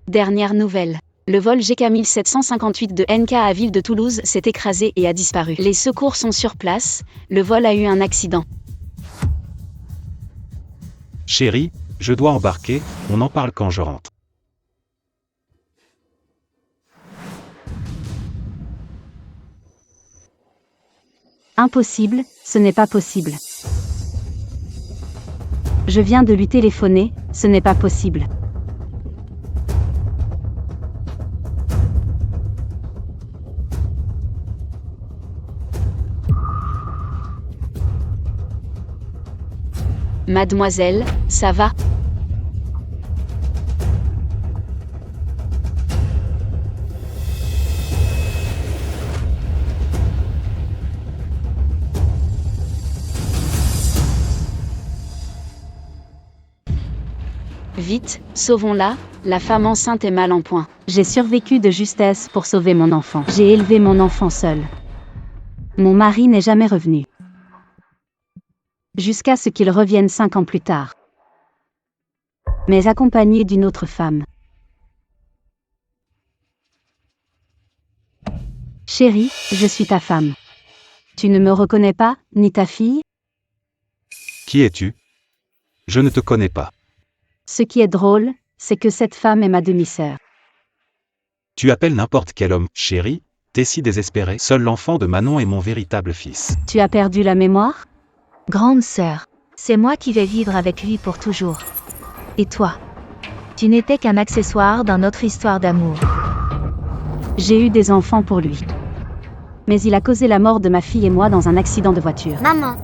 Dernière nouvelle. Le vol GK1758 de NK à Ville de Toulouse s'est écrasé et a disparu. Les secours sont sur place, le vol a eu un accident. Chérie, je dois embarquer, on en parle quand je rentre. Impossible, ce n'est pas possible. Je viens de lui téléphoner, ce n'est pas possible. Mademoiselle, ça va? Vite, sauvons-la, la femme enceinte est mal en point. J'ai survécu de justesse pour sauver mon enfant. J'ai élevé mon enfant seul. Mon mari n'est jamais revenu. Jusqu'à ce qu'il revienne 5 ans plus tard. Mais accompagné d'une autre femme. Chérie, je suis ta femme. Tu ne me reconnais pas, ni ta fille? Qui es-tu? Je ne te connais pas. Ce qui est drôle, c'est que cette femme est ma demi-sœur. Tu appelles n'importe quel homme, chérie? T'es si désespérée. Seul l'enfant de Manon est mon véritable fils. Tu as perdu la mémoire? Grande sœur, c'est moi qui vais vivre avec lui pour toujours. Et toi? Tu n'étais qu'un accessoire dans notre histoire d'amour. J'ai eu des enfants pour lui. Mais il a causé la mort de ma fille et moi dans un accident de voiture. Maman.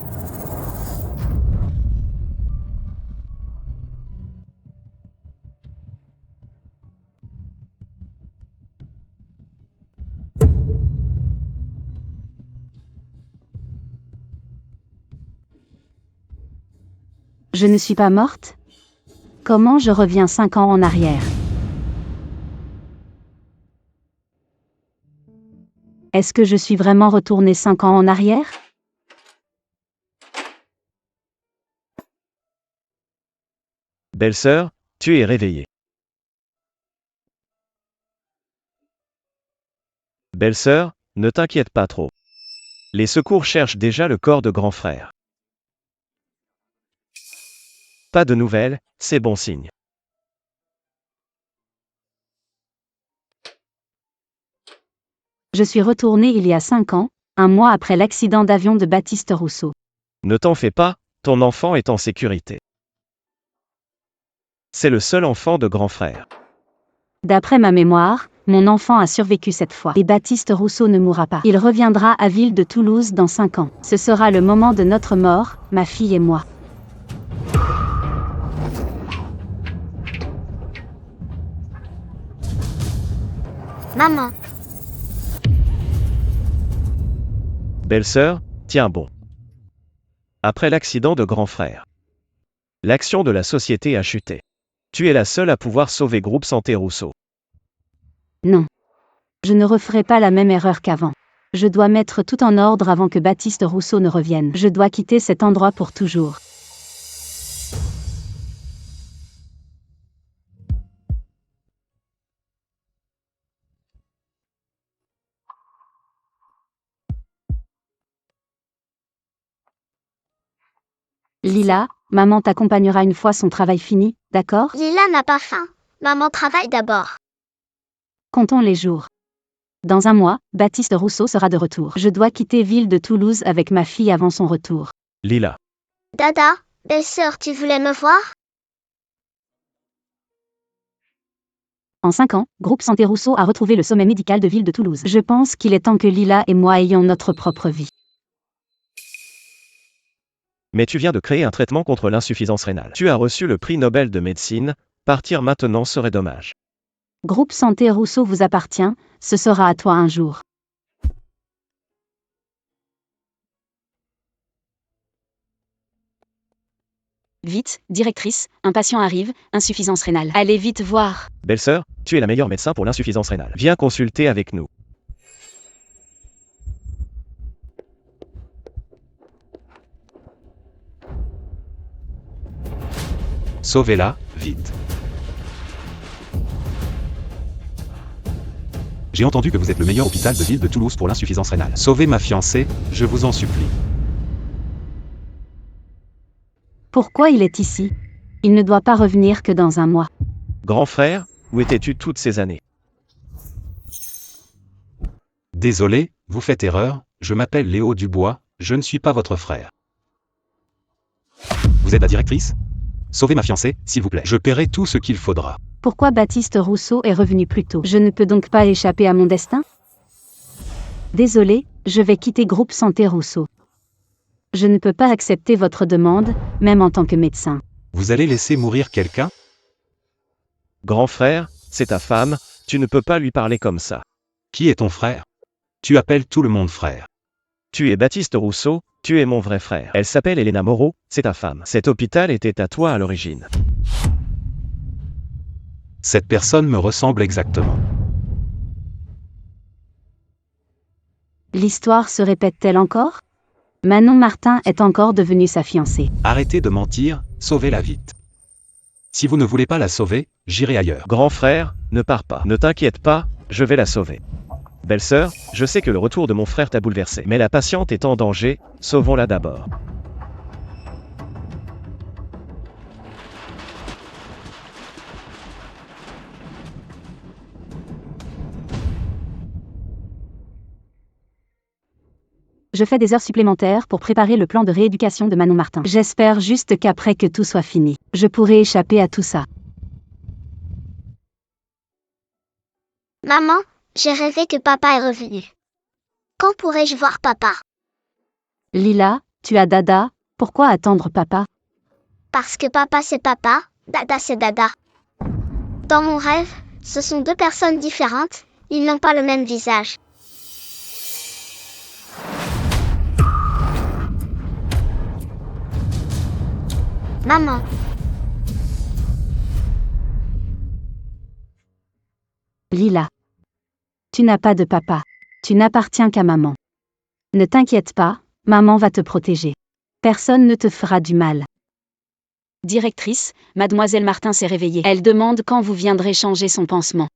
Je ne suis pas morte? Comment je reviens 5 ans en arrière? Est-ce que je suis vraiment retournée 5 ans en arrière? Belle-sœur, tu es réveillée. Belle-sœur, ne t'inquiète pas trop. Les secours cherchent déjà le corps de grand frère. Pas de nouvelles, c'est bon signe. Je suis retournée il y a 5 ans, un mois après l'accident d'avion de Baptiste Rousseau. Ne t'en fais pas, ton enfant est en sécurité. C'est le seul enfant de grand frère. D'après ma mémoire, mon enfant a survécu cette fois. Et Baptiste Rousseau ne mourra pas. Il reviendra à Ville de Toulouse dans 5 ans. Ce sera le moment de notre mort, ma fille et moi. Maman. Belle-sœur, tiens bon. Après l'accident de grand frère, l'action de la société a chuté. Tu es la seule à pouvoir sauver Groupe Santé Rousseau. Non. Je ne referai pas la même erreur qu'avant. Je dois mettre tout en ordre avant que Baptiste Rousseau ne revienne. Je dois quitter cet endroit pour toujours. Lila, maman t'accompagnera une fois son travail fini, d'accord? Lila n'a pas faim. Maman travaille d'abord. Comptons les jours. Dans un mois, Baptiste Rousseau sera de retour. Je dois quitter Ville de Toulouse avec ma fille avant son retour. Lila. Dada, belle-sœur, tu voulais me voir? En 5 ans, Groupe Santé Rousseau a retrouvé le sommet médical de Ville de Toulouse. Je pense qu'il est temps que Lila et moi ayons notre propre vie. Mais tu viens de créer un traitement contre l'insuffisance rénale. Tu as reçu le prix Nobel de médecine, partir maintenant serait dommage. Groupe Santé Rousseau vous appartient, ce sera à toi un jour. Vite, directrice, un patient arrive, insuffisance rénale. Allez vite voir. Belle-sœur, tu es la meilleure médecin pour l'insuffisance rénale. Viens consulter avec nous. Sauvez-la, vite. J'ai entendu que vous êtes le meilleur hôpital de ville de Toulouse pour l'insuffisance rénale. Sauvez ma fiancée, je vous en supplie. Pourquoi il est ici? Il ne doit pas revenir que dans un mois. Grand frère, où étais-tu toutes ces années? Désolé, vous faites erreur, je m'appelle Léo Dubois, je ne suis pas votre frère. Vous êtes la directrice? Sauvez ma fiancée, s'il vous plaît. Je paierai tout ce qu'il faudra. Pourquoi Baptiste Rousseau est revenu plus tôt? Je ne peux donc pas échapper à mon destin? Désolé, je vais quitter Groupe Santé Rousseau. Je ne peux pas accepter votre demande, même en tant que médecin. Vous allez laisser mourir quelqu'un? Grand frère, c'est ta femme, tu ne peux pas lui parler comme ça. Qui est ton frère? Tu appelles tout le monde frère. Tu es Baptiste Rousseau, tu es mon vrai frère. Elle s'appelle Elena Moreau, c'est ta femme. Cet hôpital était à toi à l'origine. Cette personne me ressemble exactement. L'histoire se répète-t-elle encore? Manon Martin est encore devenue sa fiancée. Arrêtez de mentir, sauvez-la vite. Si vous ne voulez pas la sauver, j'irai ailleurs. Grand frère, ne pars pas. Ne t'inquiète pas, je vais la sauver. Belle-sœur, je sais que le retour de mon frère t'a bouleversé, mais la patiente est en danger, sauvons-la d'abord. Je fais des heures supplémentaires pour préparer le plan de rééducation de Manon Martin. J'espère juste qu'après que tout soit fini, je pourrai échapper à tout ça. Maman, j'ai rêvé que papa est revenu. Quand pourrai-je voir papa? Lila, tu as Dada, pourquoi attendre papa? Parce que papa c'est papa, Dada c'est Dada. Dans mon rêve, ce sont deux personnes différentes, ils n'ont pas le même visage. Maman, Lila. Tu n'as pas de papa. Tu n'appartiens qu'à maman. Ne t'inquiète pas, maman va te protéger. Personne ne te fera du mal. Directrice, mademoiselle Martin s'est réveillée. Elle demande quand vous viendrez changer son pansement.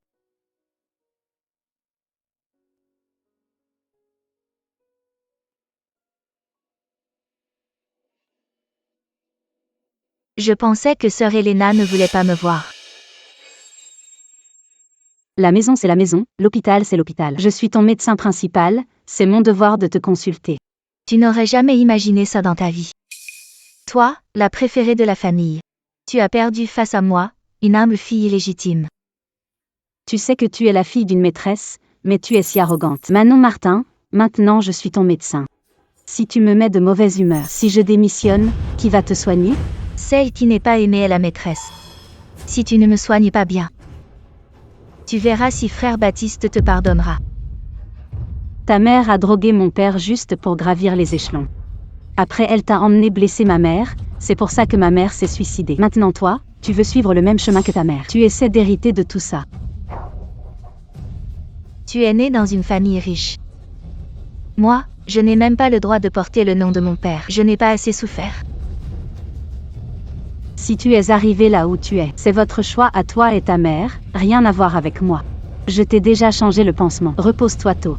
Je pensais que sœur Elena ne voulait pas me voir. La maison c'est la maison, l'hôpital c'est l'hôpital. Je suis ton médecin principal, c'est mon devoir de te consulter. Tu n'aurais jamais imaginé ça dans ta vie. Toi, la préférée de la famille. Tu as perdu face à moi, une humble fille illégitime. Tu sais que tu es la fille d'une maîtresse, mais tu es si arrogante. Manon Martin, maintenant je suis ton médecin. Si tu me mets de mauvaise humeur, si je démissionne, qui va te soigner? Celle qui n'est pas aimée est la maîtresse. Si tu ne me soignes pas bien, tu verras si frère Baptiste te pardonnera. Ta mère a drogué mon père juste pour gravir les échelons. Après elle t'a emmené blesser ma mère, c'est pour ça que ma mère s'est suicidée. Maintenant toi, tu veux suivre le même chemin que ta mère. Tu essaies d'hériter de tout ça. Tu es né dans une famille riche. Moi, je n'ai même pas le droit de porter le nom de mon père. Je n'ai pas assez souffert. Si tu es arrivé là où tu es, c'est votre choix à toi et ta mère, rien à voir avec moi. Je t'ai déjà changé le pansement. Repose-toi tôt.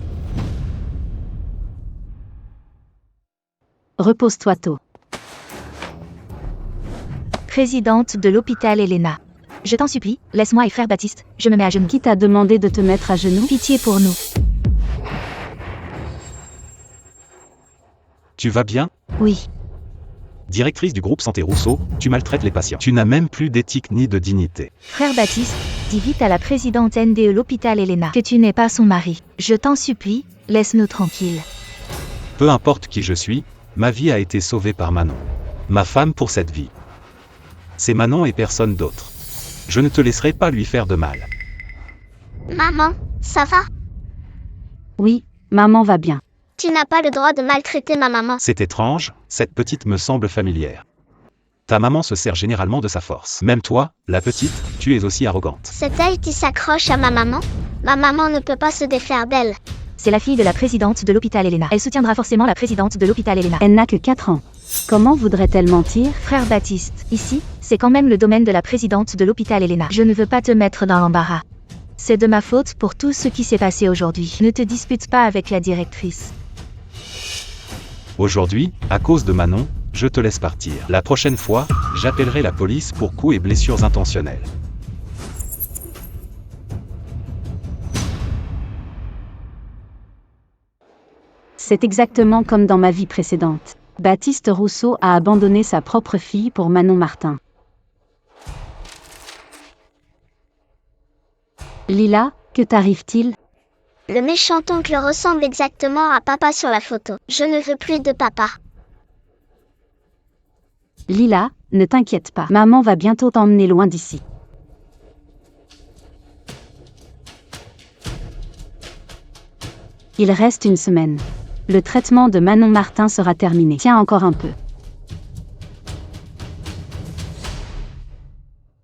Repose-toi tôt. Présidente de l'hôpital Elena. Je t'en supplie, laisse-moi et frère Baptiste, je me mets à genoux. Qui t'a demandé de te mettre à genoux? Pitié pour nous. Tu vas bien? Oui. Directrice du groupe Santé Rousseau, tu maltraites les patients. Tu n'as même plus d'éthique ni de dignité. Frère Baptiste, dis vite à la présidente NDE l'hôpital Elena que tu n'es pas son mari. Je t'en supplie, laisse-nous tranquilles. Peu importe qui je suis, ma vie a été sauvée par Manon. Ma femme pour cette vie. C'est Manon et personne d'autre. Je ne te laisserai pas lui faire de mal. maman, ça va? Oui, maman va bien. Tu n'as pas le droit de maltraiter ma maman. C'est étrange, cette petite me semble familière. Ta maman se sert généralement de sa force. Même toi, la petite, tu es aussi arrogante. C'est elle qui s'accroche à ma maman. Ma maman ne peut pas se défaire d'elle. C'est la fille de la présidente de l'hôpital Elena. Elle soutiendra forcément la présidente de l'hôpital Elena. Elle n'a que 4 ans. Comment voudrait-elle mentir? Frère Baptiste, ici, c'est quand même le domaine de la présidente de l'hôpital Elena. Je ne veux pas te mettre dans l'embarras. C'est de ma faute pour tout ce qui s'est passé aujourd'hui. Ne te dispute pas avec la directrice. Aujourd'hui, à cause de Manon, je te laisse partir. La prochaine fois, j'appellerai la police pour coups et blessures intentionnelles. C'est exactement comme dans ma vie précédente. Baptiste Rousseau a abandonné sa propre fille pour Manon Martin. Lila, que t'arrive-t-il? Le méchant oncle ressemble exactement à papa sur la photo. Je ne veux plus de papa. Lila, ne t'inquiète pas. Maman va bientôt t'emmener loin d'ici. Il reste une semaine. Le traitement de Manon Martin sera terminé. Tiens encore un peu.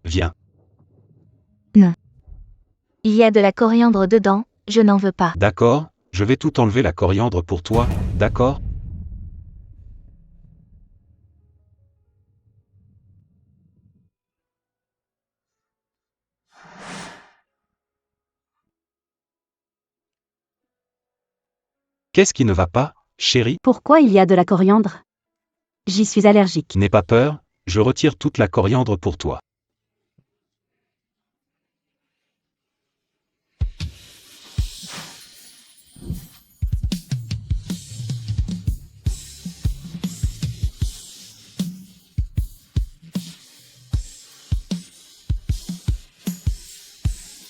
Viens. Il y a de la coriandre dedans, je n'en veux pas. D'accord, je vais tout enlever la coriandre pour toi, d'accord? Qu'est-ce qui ne va pas, chérie? Pourquoi il y a de la coriandre? J'y suis allergique. N'aie pas peur, je retire toute la coriandre pour toi.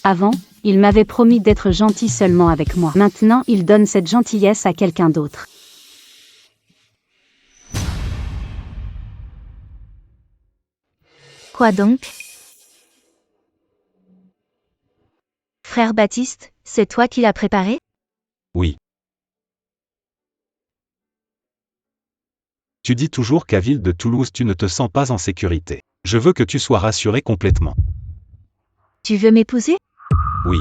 Avant, il m'avait promis d'être gentil seulement avec moi. Maintenant, il donne cette gentillesse à quelqu'un d'autre. Quoi donc? Frère Baptiste, c'est toi qui l'as préparé? Oui. Tu dis toujours qu'à Ville de Toulouse tu ne te sens pas en sécurité. Je veux que tu sois rassuré complètement. Tu veux m'épouser? Oui.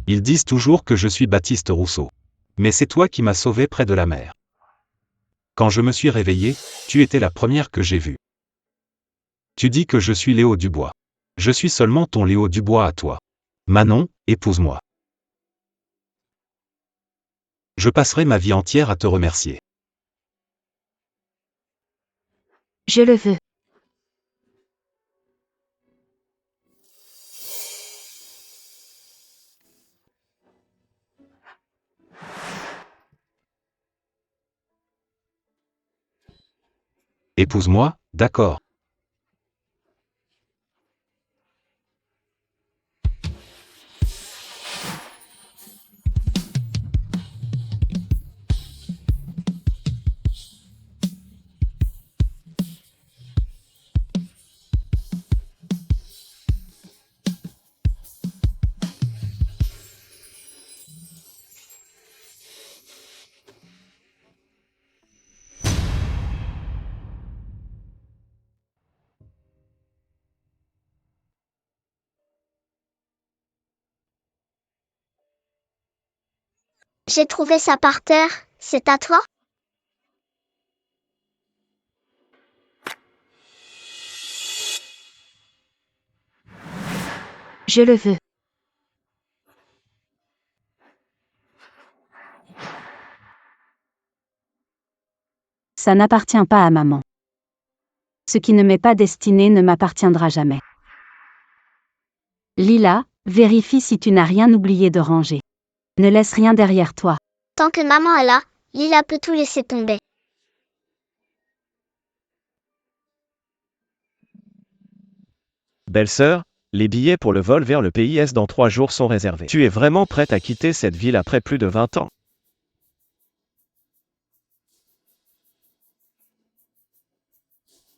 Ils disent toujours que je suis Baptiste Rousseau. Mais c'est toi qui m'as sauvé près de la mer. Quand je me suis réveillé, tu étais la première que j'ai vue. Tu dis que je suis Léo Dubois. Je suis seulement ton Léo Dubois à toi. Manon, épouse-moi. Je passerai ma vie entière à te remercier. Je le veux. Épouse-moi, d'accord. J'ai trouvé ça par terre, c'est à toi? Je le veux. Ça n'appartient pas à maman. Ce qui ne m'est pas destiné ne m'appartiendra jamais. Lila, vérifie si tu n'as rien oublié de ranger. Ne laisse rien derrière toi. Tant que maman est là, Lila peut tout laisser tomber. Belle-sœur, les billets pour le vol vers le pays Est dans 3 jours sont réservés. Tu es vraiment prête à quitter cette ville après plus de 20 ans?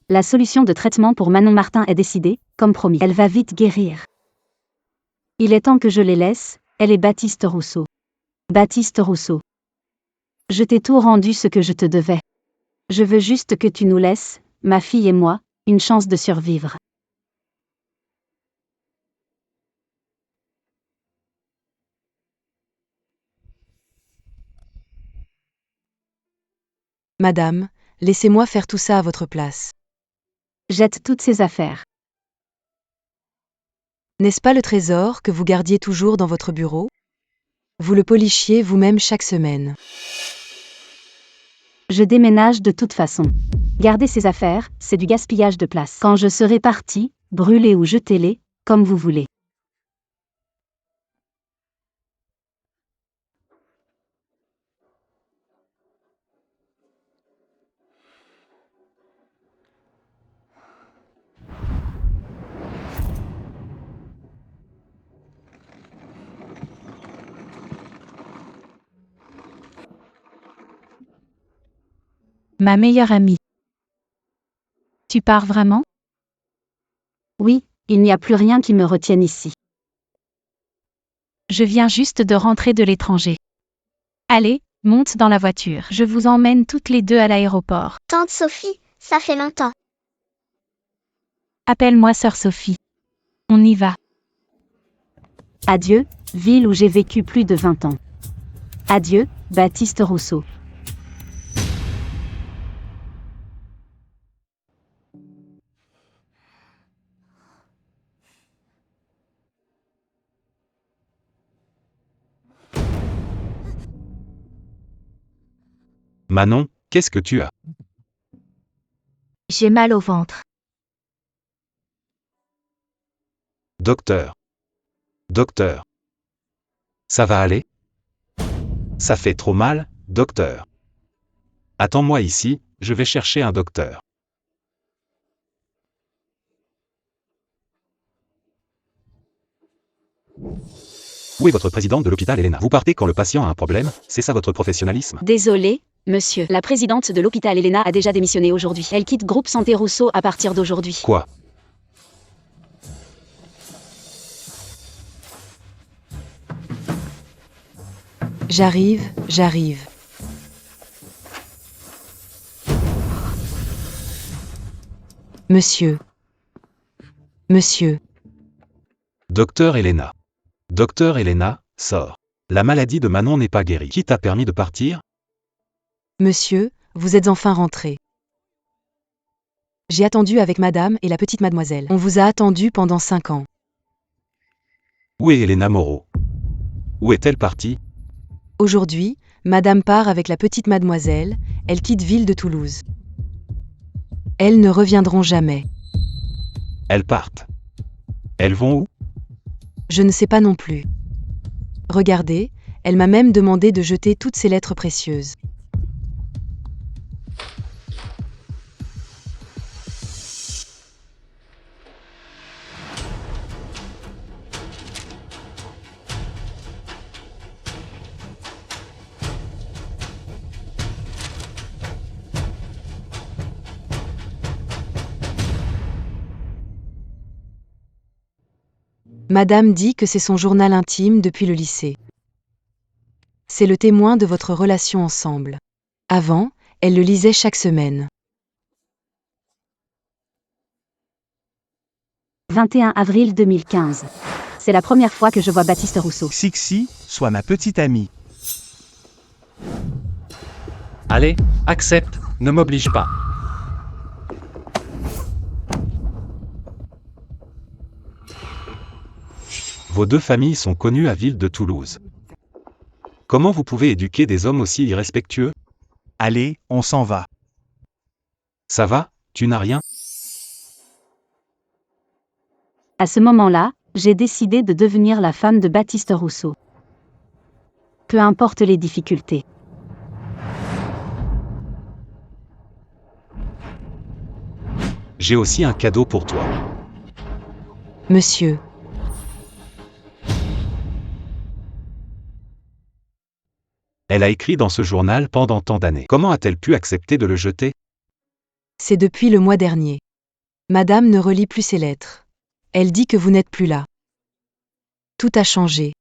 La solution de traitement pour Manon Martin est décidée, comme promis. Elle va vite guérir. Il est temps que je les laisse, elle est Baptiste Rousseau. Baptiste Rousseau. Je t'ai tout rendu ce que je te devais. Je veux juste que tu nous laisses, ma fille et moi, une chance de survivre. Madame, laissez-moi faire tout ça à votre place. Jette toutes ces affaires. N'est-ce pas le trésor que vous gardiez toujours dans votre bureau? Vous le polichiez vous-même chaque semaine. Je déménage de toute façon. Gardez ces affaires, c'est du gaspillage de place. Quand je serai parti, brûlez ou jetez-les, comme vous voulez. Ma meilleure amie. Tu pars vraiment? Oui, il n'y a plus rien qui me retienne ici. Je viens juste de rentrer de l'étranger. Allez, monte dans la voiture. Je vous emmène toutes les deux à l'aéroport. Tante Sophie, ça fait longtemps. Appelle-moi sœur Sophie. On y va. Adieu, ville où j'ai vécu plus de 20 ans. Adieu, Baptiste Rousseau. Manon, qu'est-ce que tu as? J'ai mal au ventre. Docteur. Docteur. Ça va aller? Ça fait trop mal, docteur. Attends-moi ici, je vais chercher un docteur. Où est votre présidente de l'hôpital, Elena? Vous partez quand le patient a un problème, c'est ça votre professionnalisme? Désolé, monsieur. La présidente de l'hôpital Elena a déjà démissionné aujourd'hui. Elle quitte Groupe Santé Rousseau à partir d'aujourd'hui. Quoi? J'arrive. Monsieur. Docteur Elena. Docteur Elena, sors. La maladie de Manon n'est pas guérie. Qui t'a permis de partir? Monsieur, vous êtes enfin rentré. J'ai attendu avec madame et la petite mademoiselle. On vous a attendu pendant 5 ans. Où est Elena Moreau? Où est-elle partie? Aujourd'hui, madame part avec la petite mademoiselle, elle quitte ville de Toulouse. Elles ne reviendront jamais. Elles partent. Elles vont où? Je ne sais pas non plus. Regardez, elle m'a même demandé de jeter toutes ses lettres précieuses. Madame dit que c'est son journal intime depuis le lycée. C'est le témoin de votre relation ensemble. Avant, elle le lisait chaque semaine. 21 avril 2015. C'est la première fois que je vois Baptiste Rousseau. Sixi, sois ma petite amie. Allez, accepte, ne m'oblige pas. Vos deux familles sont connues à Ville de Toulouse. Comment vous pouvez éduquer des hommes aussi irrespectueux? Allez, on s'en va. Ça va, tu n'as rien? À ce moment-là, j'ai décidé de devenir la femme de Baptiste Rousseau. Peu importe les difficultés. J'ai aussi un cadeau pour toi. Monsieur. Elle a écrit dans ce journal pendant tant d'années. Comment a-t-elle pu accepter de le jeter? C'est depuis le mois dernier. Madame ne relit plus ses lettres. Elle dit que vous n'êtes plus là. Tout a changé.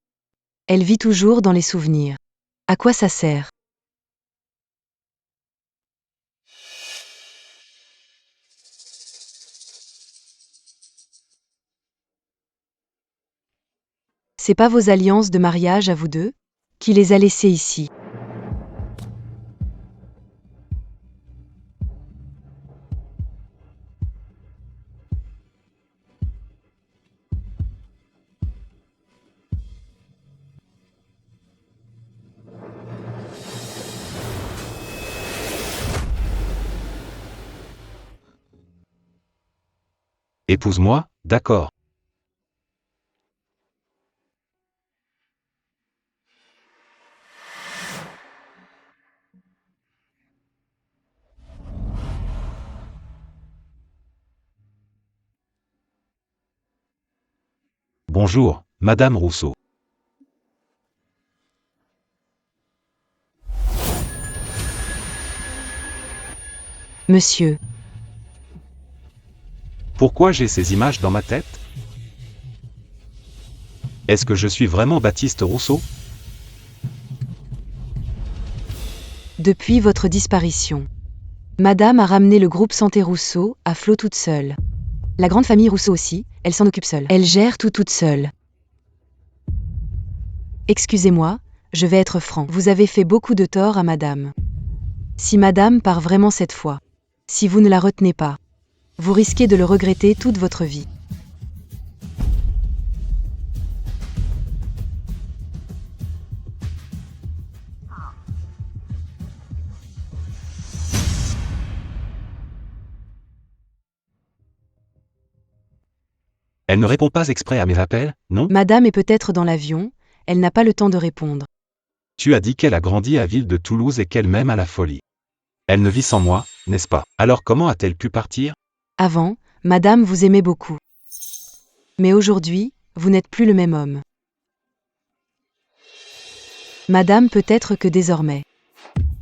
Elle vit toujours dans les souvenirs. À quoi ça sert? C'est pas vos alliances de mariage à vous deux qui les a laissées ici. Épouse-moi, d'accord. Bonjour, Madame Rousseau. Monsieur, Pourquoi j'ai ces images dans ma tête? Est-ce que je suis vraiment Baptiste Rousseau? depuis votre disparition, Madame a ramené le groupe Santé Rousseau à flot toute seule. La grande famille Rousseau aussi, elle s'en occupe seule. Elle gère tout toute seule. Excusez-moi, je vais être franc. Vous avez fait beaucoup de tort à Madame. Si Madame part vraiment cette fois, si vous ne la retenez pas, vous risquez de le regretter toute votre vie. Elle ne répond pas exprès à mes appels, non? Madame est peut-être dans l'avion, elle n'a pas le temps de répondre. Tu as dit qu'elle a grandi à Ville de Toulouse et qu'elle m'aime à la folie. Elle ne vit sans moi, n'est-ce pas? Alors comment a-t-elle pu partir? Avant, Madame vous aimait beaucoup. Mais aujourd'hui, vous n'êtes plus le même homme. Madame peut-être que désormais.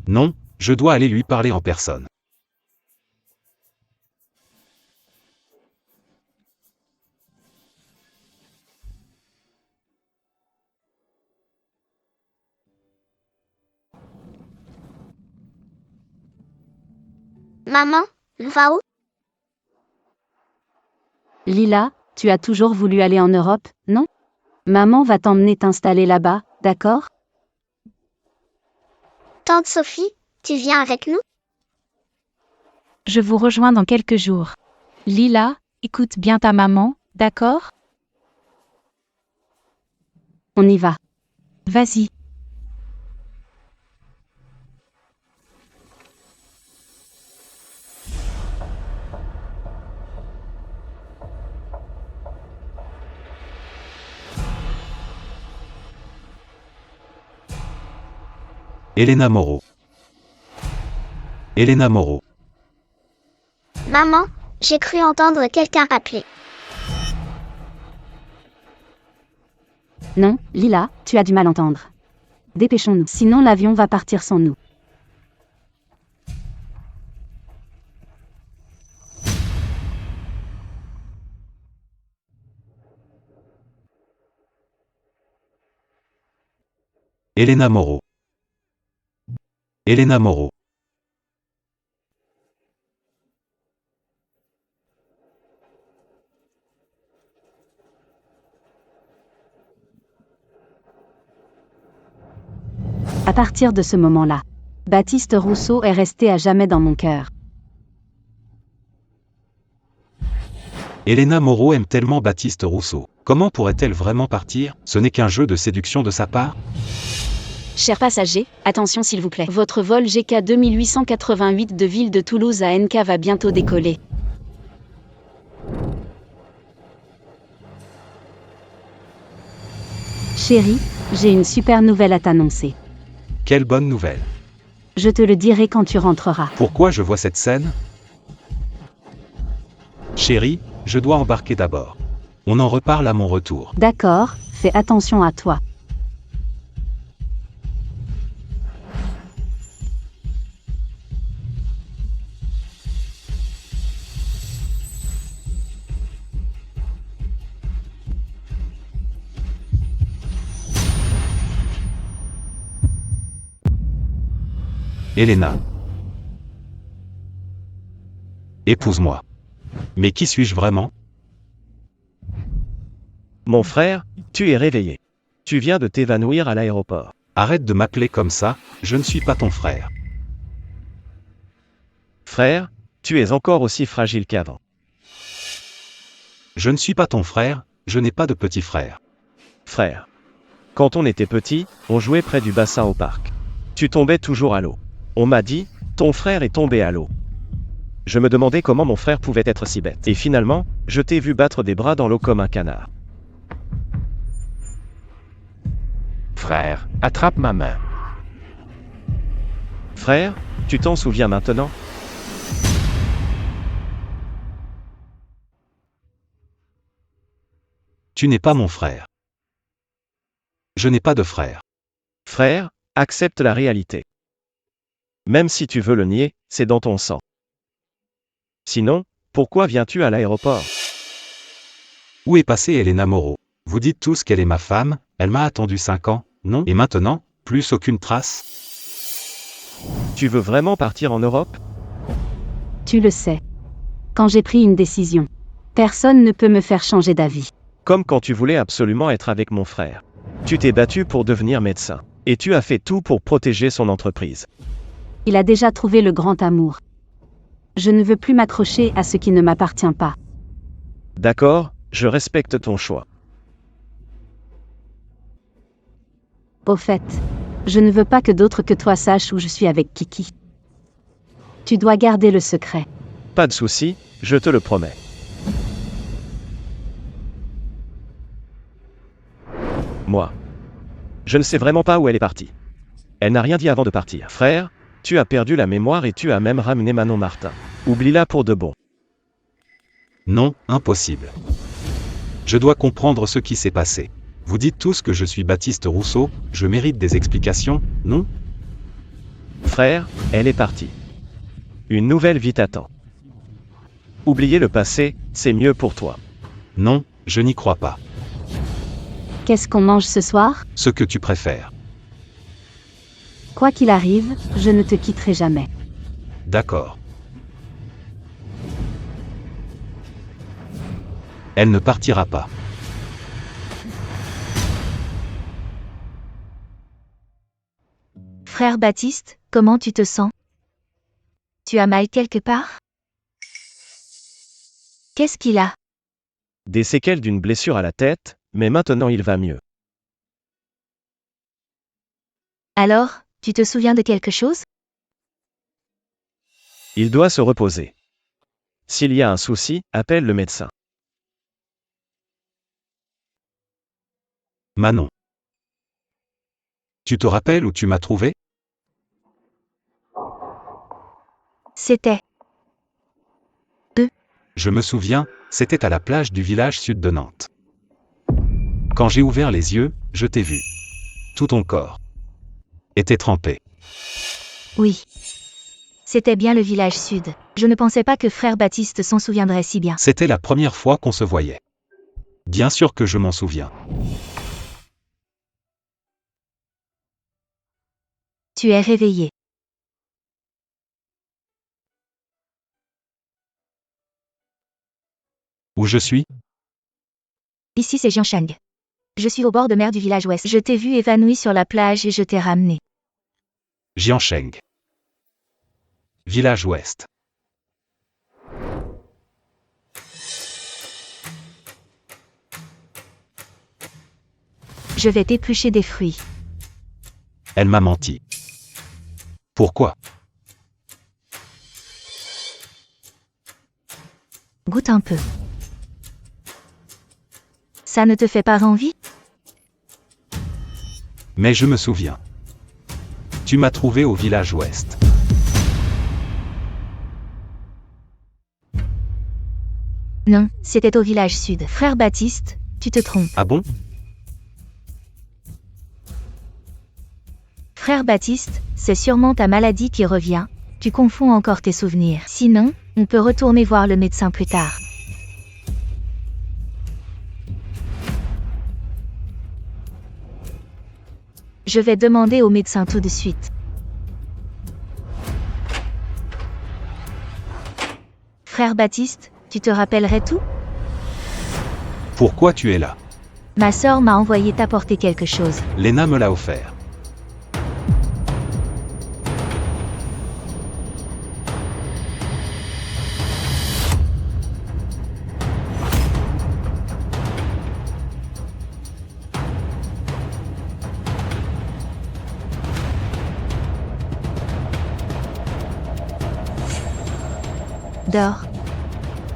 Non, je dois aller lui parler en personne. Maman, va où? Lila, tu as toujours voulu aller en Europe, non? Maman va t'emmener t'installer là-bas, d'accord? Tante Sophie, tu viens avec nous? Je vous rejoins dans quelques jours. Lila, écoute bien ta maman, d'accord? On y va. Vas-y. Elena Moreau. Elena Moreau. Maman, j'ai cru entendre quelqu'un appeler. Non, Lila, tu as du mal à entendre. Dépêchons-nous, sinon l'avion va partir sans nous. Elena Moreau. Elena Moreau. À partir de ce moment-là, Baptiste Rousseau est resté à jamais dans mon cœur. Elena Moreau aime tellement Baptiste Rousseau. Comment pourrait-elle vraiment partir? Ce n'est qu'un jeu de séduction de sa part? Chers passagers, attention s'il vous plaît. Votre vol GK 2888 de Ville de Toulouse à NK va bientôt décoller. Chérie, j'ai une super nouvelle à t'annoncer. Quelle bonne nouvelle. Je te le dirai quand tu rentreras. Pourquoi je vois cette scène? Chérie, je dois embarquer d'abord. On en reparle à mon retour. D'accord, fais attention à toi. Elena. Épouse-moi. Mais qui suis-je vraiment? Mon frère, tu es réveillé. Tu viens de t'évanouir à l'aéroport. Arrête de m'appeler comme ça, je ne suis pas ton frère. Frère, tu es encore aussi fragile qu'avant. Je ne suis pas ton frère, je n'ai pas de petit frère. Frère. Quand on était petit, on jouait près du bassin au parc. Tu tombais toujours à l'eau. On m'a dit, ton frère est tombé à l'eau. Je me demandais comment mon frère pouvait être si bête. Et finalement, je t'ai vu battre des bras dans l'eau comme un canard. Frère, attrape ma main. Frère, tu t'en souviens maintenant? Tu n'es pas mon frère. Je n'ai pas de frère. Frère, accepte la réalité. Même si tu veux le nier, c'est dans ton sang. Sinon, pourquoi viens-tu à l'aéroport? Où est passée Elena Moreau? Vous dites tous qu'elle est ma femme, elle m'a attendu 5 ans, non? Et maintenant, plus aucune trace? Tu veux vraiment partir en Europe? Tu le sais. Quand j'ai pris une décision, personne ne peut me faire changer d'avis. Comme quand tu voulais absolument être avec mon frère. Tu t'es battu pour devenir médecin. Et tu as fait tout pour protéger son entreprise. Il a déjà trouvé le grand amour. Je ne veux plus m'accrocher à ce qui ne m'appartient pas. D'accord, je respecte ton choix. Au fait, je ne veux pas que d'autres que toi sachent où je suis avec Kiki. Tu dois garder le secret. Pas de souci, je te le promets. Moi. Je ne sais vraiment pas où elle est partie. Elle n'a rien dit avant de partir. Frère, tu as perdu la mémoire et tu as même ramené Manon Martin. Oublie-la pour de bon. Non, impossible. Je dois comprendre ce qui s'est passé. Vous dites tous que je suis Baptiste Rousseau, je mérite des explications, non? Frère, elle est partie. Une nouvelle vie t'attend. Oublier le passé, c'est mieux pour toi. Non, je n'y crois pas. Qu'est-ce qu'on mange ce soir? Ce que tu préfères. Quoi qu'il arrive, je ne te quitterai jamais. D'accord. Elle ne partira pas. Frère Baptiste, comment tu te sens? Tu as mal quelque part? Qu'est-ce qu'il a? Des séquelles d'une blessure à la tête, mais maintenant il va mieux. Alors, tu te souviens de quelque chose? Il doit se reposer. S'il y a un souci, appelle le médecin. Manon. Tu te rappelles où tu m'as trouvé? C'était. Je me souviens, c'était à la plage du village sud de Nantes. Quand j'ai ouvert les yeux, je t'ai vu. Tout ton corps était trempé. Oui. C'était bien le village sud. Je ne pensais pas que frère Baptiste s'en souviendrait si bien. C'était la première fois qu'on se voyait. Bien sûr que je m'en souviens. Tu es réveillé. Où je suis? Ici c'est Jiansheng. Je suis au bord de mer du village ouest. Je t'ai vu évanoui sur la plage et je t'ai ramené. Jiansheng. Village ouest. Je vais t'éplucher des fruits. Elle m'a menti. Pourquoi? Goûte un peu. Ça ne te fait pas envie? Mais je me souviens. Tu m'as trouvé au village ouest. Non, c'était au village sud. Frère Baptiste, tu te trompes. Ah bon? Frère Baptiste, c'est sûrement ta maladie qui revient. Tu confonds encore tes souvenirs. Sinon, on peut retourner voir le médecin plus tard. Je vais demander au médecin tout de suite. Frère Baptiste, tu te rappellerais tout? Pourquoi tu es là? Ma sœur m'a envoyé t'apporter quelque chose. Léna me l'a offert. Dors.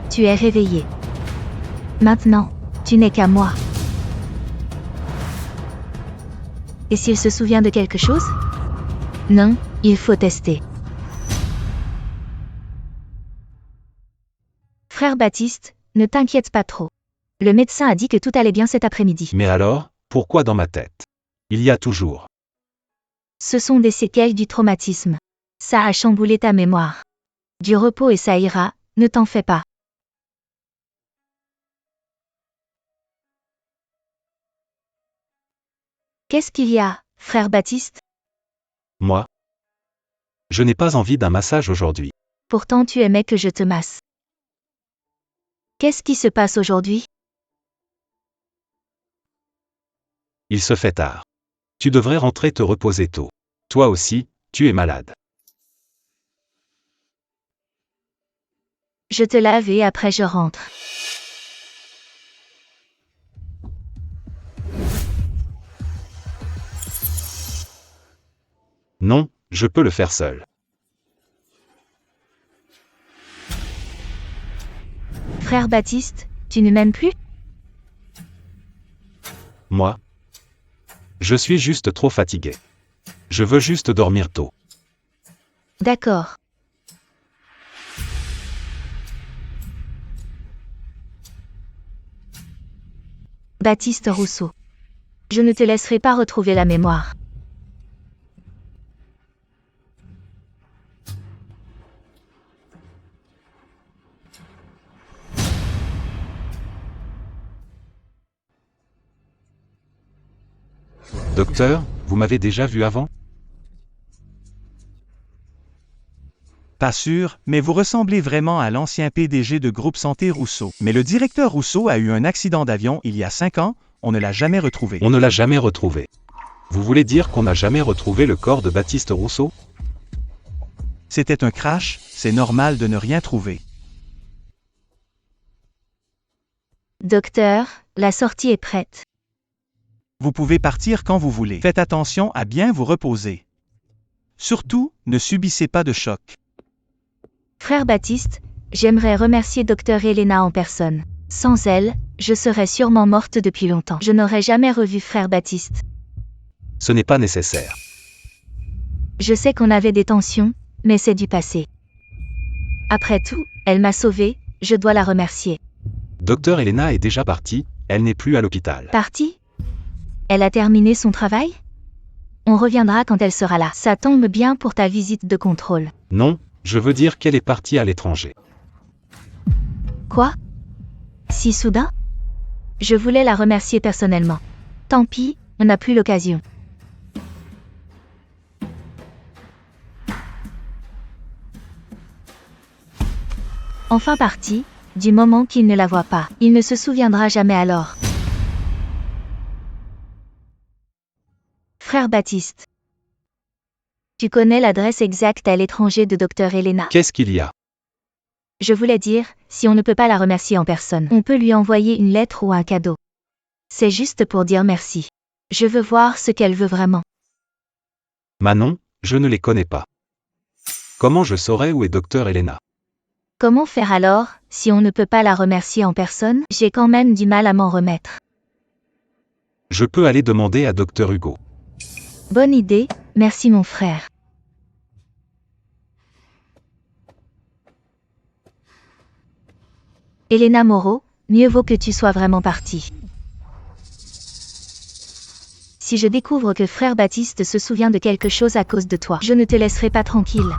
Tu es réveillé. Maintenant, tu n'es qu'à moi. Et s'il se souvient de quelque chose? Non, il faut tester. Frère Baptiste, ne t'inquiète pas trop. Le médecin a dit que tout allait bien cet après-midi. Mais alors, pourquoi dans ma tête? Il y a toujours. Ce sont des séquelles du traumatisme. Ça a chamboulé ta mémoire. Du repos et ça ira, ne t'en fais pas. Qu'est-ce qu'il y a, frère Baptiste? Moi? Je n'ai pas envie d'un massage aujourd'hui. Pourtant tu aimais que je te masse. Qu'est-ce qui se passe aujourd'hui? Il se fait tard. Tu devrais rentrer te reposer tôt. Toi aussi, tu es malade. Je te lave et après je rentre. Non, je peux le faire seul. Frère Baptiste, tu ne m'aimes plus? Moi? Je suis juste trop fatigué. Je veux juste dormir tôt. D'accord. Baptiste Rousseau. Je ne te laisserai pas retrouver la mémoire. Docteur, vous m'avez déjà vu avant? Pas sûr, mais vous ressemblez vraiment à l'ancien PDG de Groupe Santé Rousseau. Mais le directeur Rousseau a eu un accident d'avion il y a 5 ans, on ne l'a jamais retrouvé. On ne l'a jamais retrouvé. Vous voulez dire qu'on n'a jamais retrouvé le corps de Baptiste Rousseau? C'était un crash, c'est normal de ne rien trouver. Docteur, la sortie est prête. Vous pouvez partir quand vous voulez. Faites attention à bien vous reposer. Surtout, ne subissez pas de choc. Frère Baptiste, j'aimerais remercier Docteur Elena en personne. Sans elle, je serais sûrement morte depuis longtemps. Je n'aurais jamais revu Frère Baptiste. Ce n'est pas nécessaire. Je sais qu'on avait des tensions, mais c'est du passé. Après tout, elle m'a sauvée, je dois la remercier. Docteur Elena est déjà partie, elle n'est plus à l'hôpital. Partie? Elle a terminé son travail? On reviendra quand elle sera là. Ça tombe bien pour ta visite de contrôle. Non, je veux dire qu'elle est partie à l'étranger. Quoi? Si soudain? Je voulais la remercier personnellement. Tant pis, on n'a plus l'occasion. Enfin parti, du moment qu'il ne la voit pas, il ne se souviendra jamais alors. Frère Baptiste. Tu connais l'adresse exacte à l'étranger de Docteur Elena? Qu'est-ce qu'il y a? Je voulais dire, si on ne peut pas la remercier en personne, on peut lui envoyer une lettre ou un cadeau. C'est juste pour dire merci. Je veux voir ce qu'elle veut vraiment. Manon, je ne les connais pas. Comment je saurais où est Docteur Elena? Comment faire alors, si on ne peut pas la remercier en personne? J'ai quand même du mal à m'en remettre. Je peux aller demander à Docteur Hugo. Bonne idée, merci mon frère. Elena Moreau, mieux vaut que tu sois vraiment partie. Si je découvre que frère Baptiste se souvient de quelque chose à cause de toi, je ne te laisserai pas tranquille.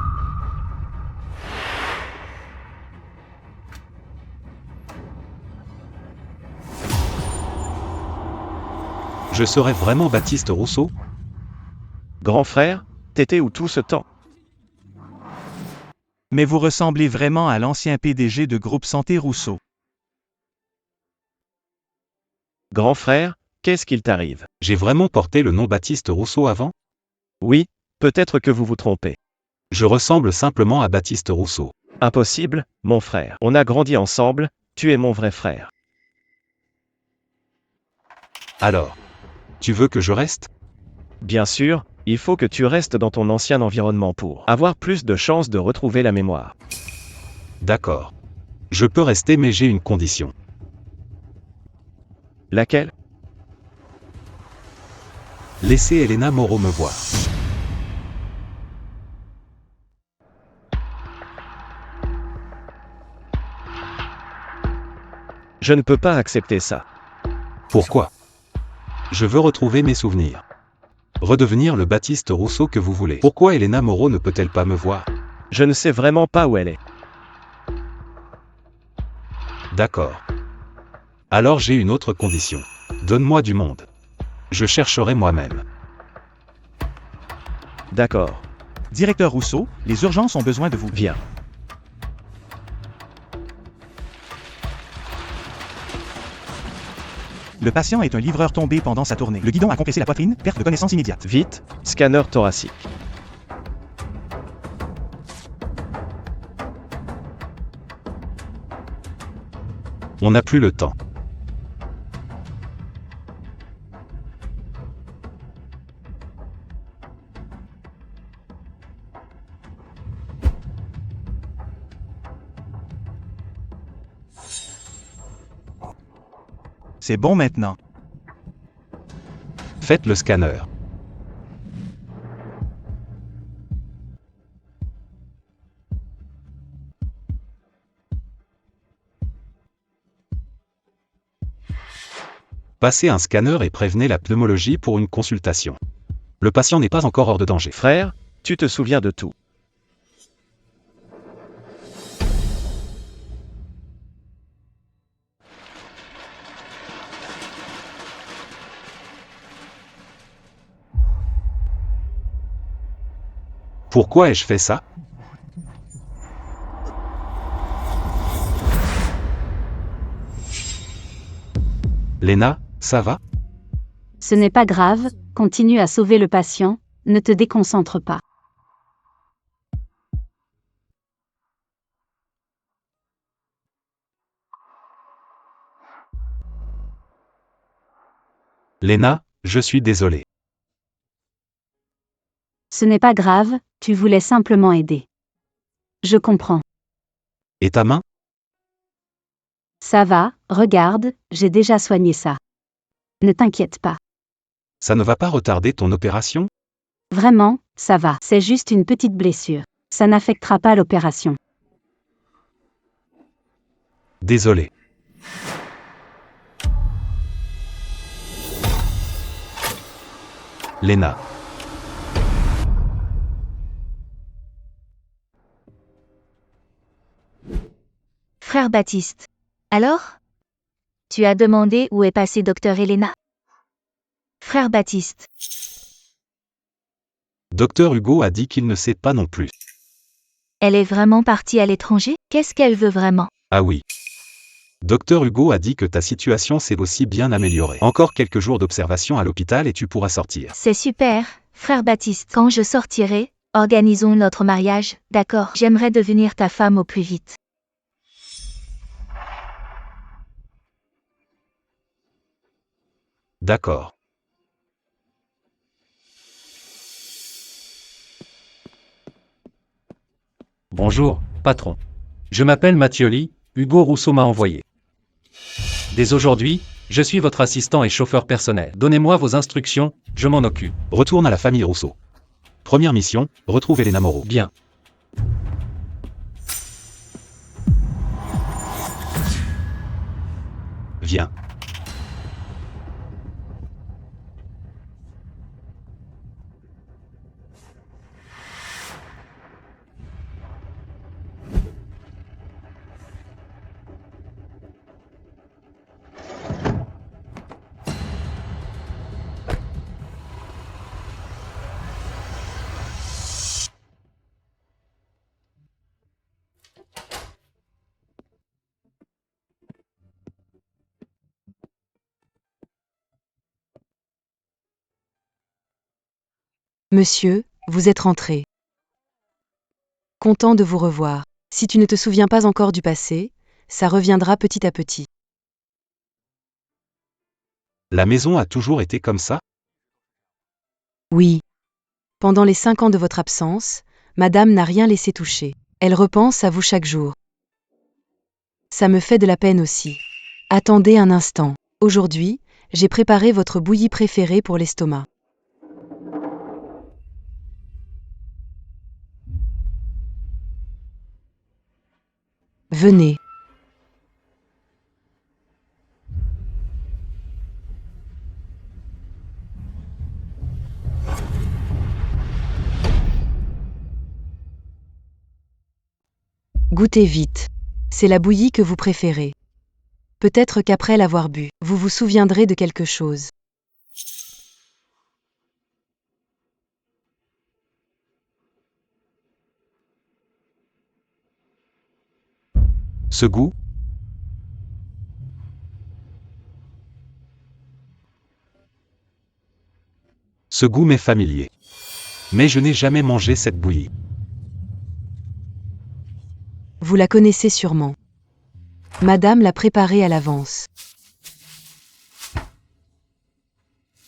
Je serais vraiment Baptiste Rousseau? Grand frère, t'étais où tout ce temps? Mais vous ressemblez vraiment à l'ancien PDG de Groupe Santé Rousseau. Grand frère, qu'est-ce qu'il t'arrive? J'ai vraiment porté le nom Baptiste Rousseau avant? Oui, peut-être que vous vous trompez. Je ressemble simplement à Baptiste Rousseau. Impossible, mon frère. On a grandi ensemble, tu es mon vrai frère. Alors, tu veux que je reste? Bien sûr, il faut que tu restes dans ton ancien environnement pour avoir plus de chances de retrouver la mémoire. D'accord. Je peux rester mais j'ai une condition. Laquelle? Laissez Elena Moreau me voir. Je ne peux pas accepter ça. Pourquoi? Je veux retrouver mes souvenirs. Redevenir le Baptiste Rousseau que vous voulez. Pourquoi Elena Moreau ne peut-elle pas me voir? Je ne sais vraiment pas où elle est. D'accord. Alors j'ai une autre condition. Donne-moi du monde. Je chercherai moi-même. D'accord. Directeur Rousseau, les urgences ont besoin de vous. Viens. Le patient est un livreur tombé pendant sa tournée. Le guidon a compressé la poitrine, perte de connaissance immédiate. Vite, scanner thoracique. On n'a plus le temps. C'est bon maintenant. Faites le scanner. Passez un scanner et prévenez la pneumologie pour une consultation. Le patient n'est pas encore hors de danger. Frère, tu te souviens de tout. Pourquoi ai-je fait ça? Lena, ça va? Ce n'est pas grave, continue à sauver le patient, ne te déconcentre pas. Lena, je suis désolé. Ce n'est pas grave, tu voulais simplement aider. Je comprends. Et ta main? Ça va, regarde, j'ai déjà soigné ça. Ne t'inquiète pas. Ça ne va pas retarder ton opération? Vraiment, ça va. C'est juste une petite blessure. Ça n'affectera pas l'opération. Désolé. Lena. Frère Baptiste. Alors? Tu as demandé où est passée docteur Elena? Frère Baptiste. Docteur Hugo a dit qu'il ne sait pas non plus. Elle est vraiment partie à l'étranger? Qu'est-ce qu'elle veut vraiment? Ah oui. Docteur Hugo a dit que ta situation s'est aussi bien améliorée. Encore quelques jours d'observation à l'hôpital et tu pourras sortir. C'est super, frère Baptiste. Quand je sortirai, organisons notre mariage, d'accord? J'aimerais devenir ta femme au plus vite. D'accord. Bonjour, patron. Je m'appelle Mathioli, Hugo Rousseau m'a envoyé. Dès aujourd'hui, je suis votre assistant et chauffeur personnel. Donnez-moi vos instructions, je m'en occupe. Retourne à la famille Rousseau. Première mission, retrouve Elena Moreau. Bien. Viens. Monsieur, vous êtes rentré. Content de vous revoir. Si tu ne te souviens pas encore du passé, ça reviendra petit à petit. La maison a toujours été comme ça? Oui. Pendant les 5 ans de votre absence, Madame n'a rien laissé toucher. Elle repense à vous chaque jour. Ça me fait de la peine aussi. Attendez un instant. Aujourd'hui, j'ai préparé votre bouillie préférée pour l'estomac. Venez. Goûtez vite. C'est la bouillie que vous préférez. Peut-être qu'après l'avoir bu, vous vous souviendrez de quelque chose. Ce goût? Ce goût m'est familier. Mais je n'ai jamais mangé cette bouillie. Vous la connaissez sûrement. Madame l'a préparée à l'avance.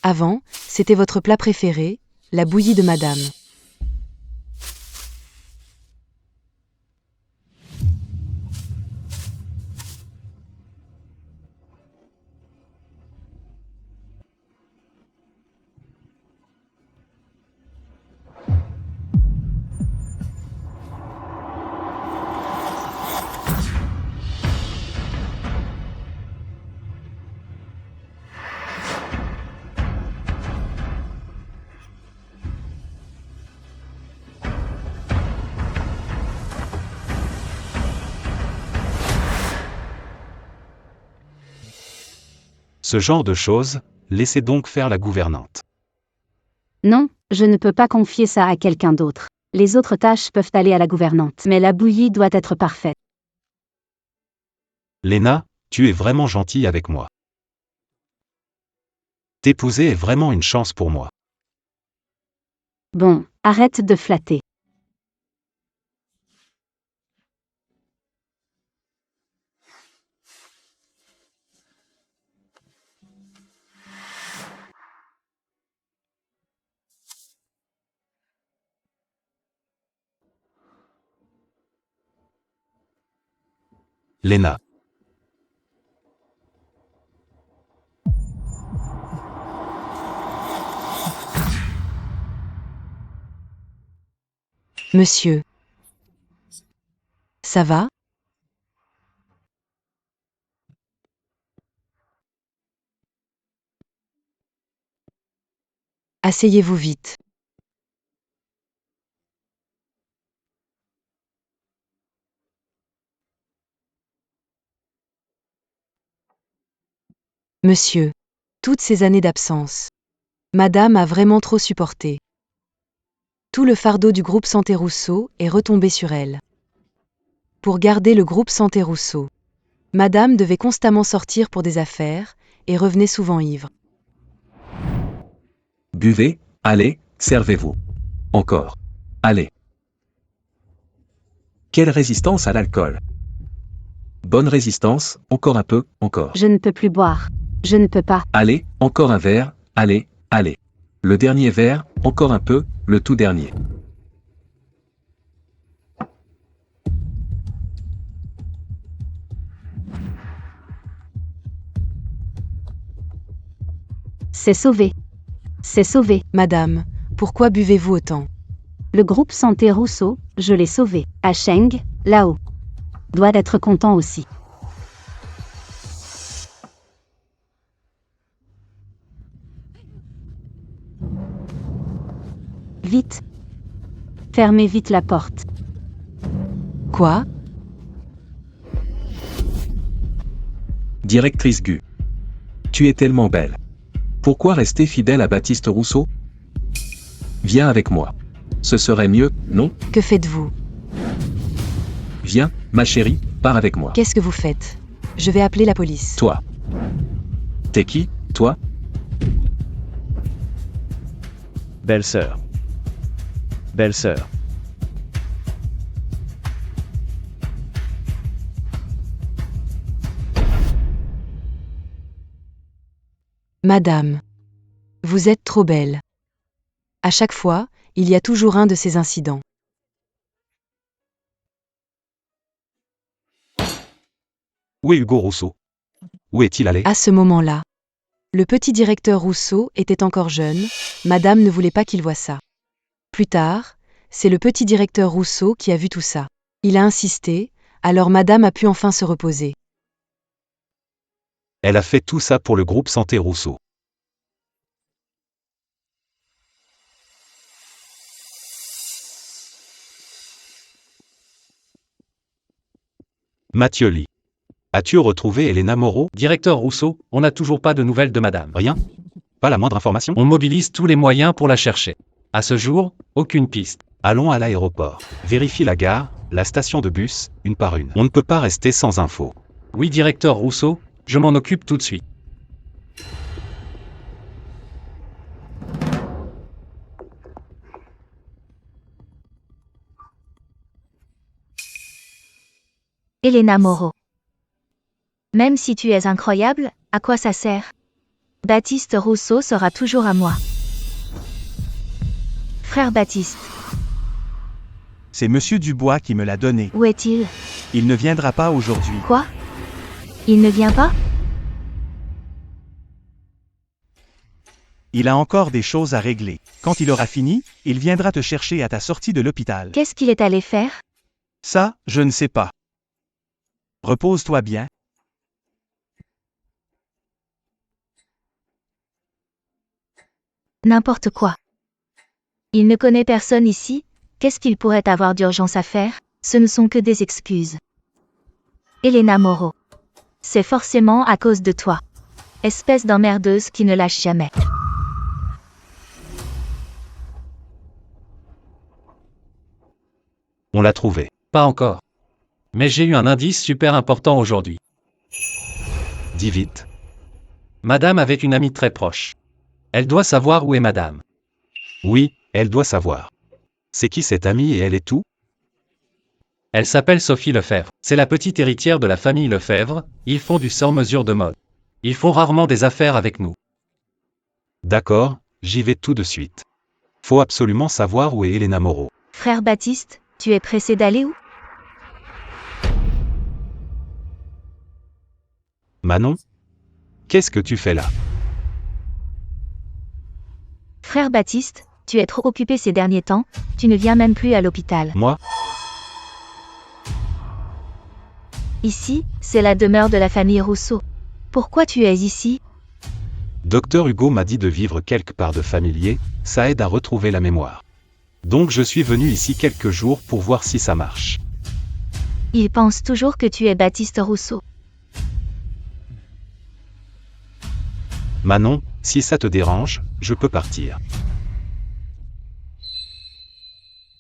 Avant, c'était votre plat préféré, la bouillie de Madame. Ce genre de choses, laissez donc faire la gouvernante. Non, je ne peux pas confier ça à quelqu'un d'autre. Les autres tâches peuvent aller à la gouvernante, mais la bouillie doit être parfaite. Léna, tu es vraiment gentille avec moi. T'épouser est vraiment une chance pour moi. Bon, arrête de flatter. Léna. Monsieur. Ça va? Asseyez-vous vite. Monsieur. Toutes ces années d'absence. Madame a vraiment trop supporté. Tout le fardeau du groupe Santé Rousseau est retombé sur elle. Pour garder le groupe Santé Rousseau, Madame devait constamment sortir pour des affaires et revenait souvent ivre. Buvez, allez, servez-vous. Encore. Allez. Quelle résistance à l'alcool. Bonne résistance, encore un peu, encore. Je ne peux plus boire. Je ne peux pas. Allez, encore un verre, allez, allez. Le dernier verre, encore un peu, le tout dernier. C'est sauvé. C'est sauvé. Madame, pourquoi buvez-vous autant? Le groupe Santé Rousseau, je l'ai sauvé. À Cheng, là-haut. Doit être content aussi. Vite. Fermez vite la porte. Quoi? Directrice Gu. Tu es tellement belle. Pourquoi rester fidèle à Baptiste Rousseau? Viens avec moi. Ce serait mieux, non? Que faites-vous? Viens, ma chérie, pars avec moi. Qu'est-ce que vous faites? Je vais appeler la police. Toi. T'es qui, toi? Belle-sœur. Belle-sœur. Madame. Vous êtes trop belle. À chaque fois, il y a toujours un de ces incidents. Où est Hugo Rousseau? Où est-il allé? À ce moment-là, le petit directeur Rousseau était encore jeune, Madame ne voulait pas qu'il voie ça. Plus tard, c'est le petit directeur Rousseau qui a vu tout ça. Il a insisté, alors Madame a pu enfin se reposer. Elle a fait tout ça pour le groupe Santé Rousseau. Mathioli. As-tu retrouvé Elena Moreau? Directeur Rousseau, on n'a toujours pas de nouvelles de madame. Rien? Pas la moindre information? On mobilise tous les moyens pour la chercher. À ce jour, aucune piste. Allons à l'aéroport. Vérifie la gare, la station de bus, une par une. On ne peut pas rester sans info. Oui, directeur Rousseau, je m'en occupe tout de suite. Elena Moreau. Même si tu es incroyable, à quoi ça sert? Baptiste Rousseau sera toujours à moi. Frère Baptiste, C'est Monsieur Dubois qui me l'a donné. où est-il? Il ne viendra pas aujourd'hui. Quoi? Il ne vient pas? Il a encore des choses à régler. Quand il aura fini, il viendra te chercher à ta sortie de l'hôpital. Qu'est-ce qu'il est allé faire? Ça, je ne sais pas. Repose-toi bien. N'importe quoi. Il ne connaît personne ici, qu'est-ce qu'il pourrait avoir d'urgence à faire? Ce ne sont que des excuses. Elena Moreau. C'est forcément à cause de toi. Espèce d'emmerdeuse qui ne lâche jamais. On l'a trouvé. Pas encore. Mais j'ai eu un indice super important aujourd'hui. Dis vite. Madame avait une amie très proche. Elle doit savoir où est madame. Oui, elle doit savoir. C'est qui cette amie et elle est où? Elle s'appelle Sophie Lefebvre. C'est la petite héritière de la famille Lefebvre, ils font du sur-mesure de mode. Ils font rarement des affaires avec nous. D'accord, j'y vais tout de suite. Faut absolument savoir où est Elena Moreau. Frère Baptiste, tu es pressé d'aller où? Manon? Qu'est-ce que tu fais là? Frère Baptiste, tu es trop occupé ces derniers temps, tu ne viens même plus à l'hôpital. Moi? Ici, c'est la demeure de la famille Rousseau. Pourquoi tu es ici? Docteur Hugo m'a dit de vivre quelque part de familier, ça aide à retrouver la mémoire. Donc je suis venu ici quelques jours pour voir si ça marche. Il pense toujours que tu es Baptiste Rousseau. Manon, si ça te dérange, je peux partir.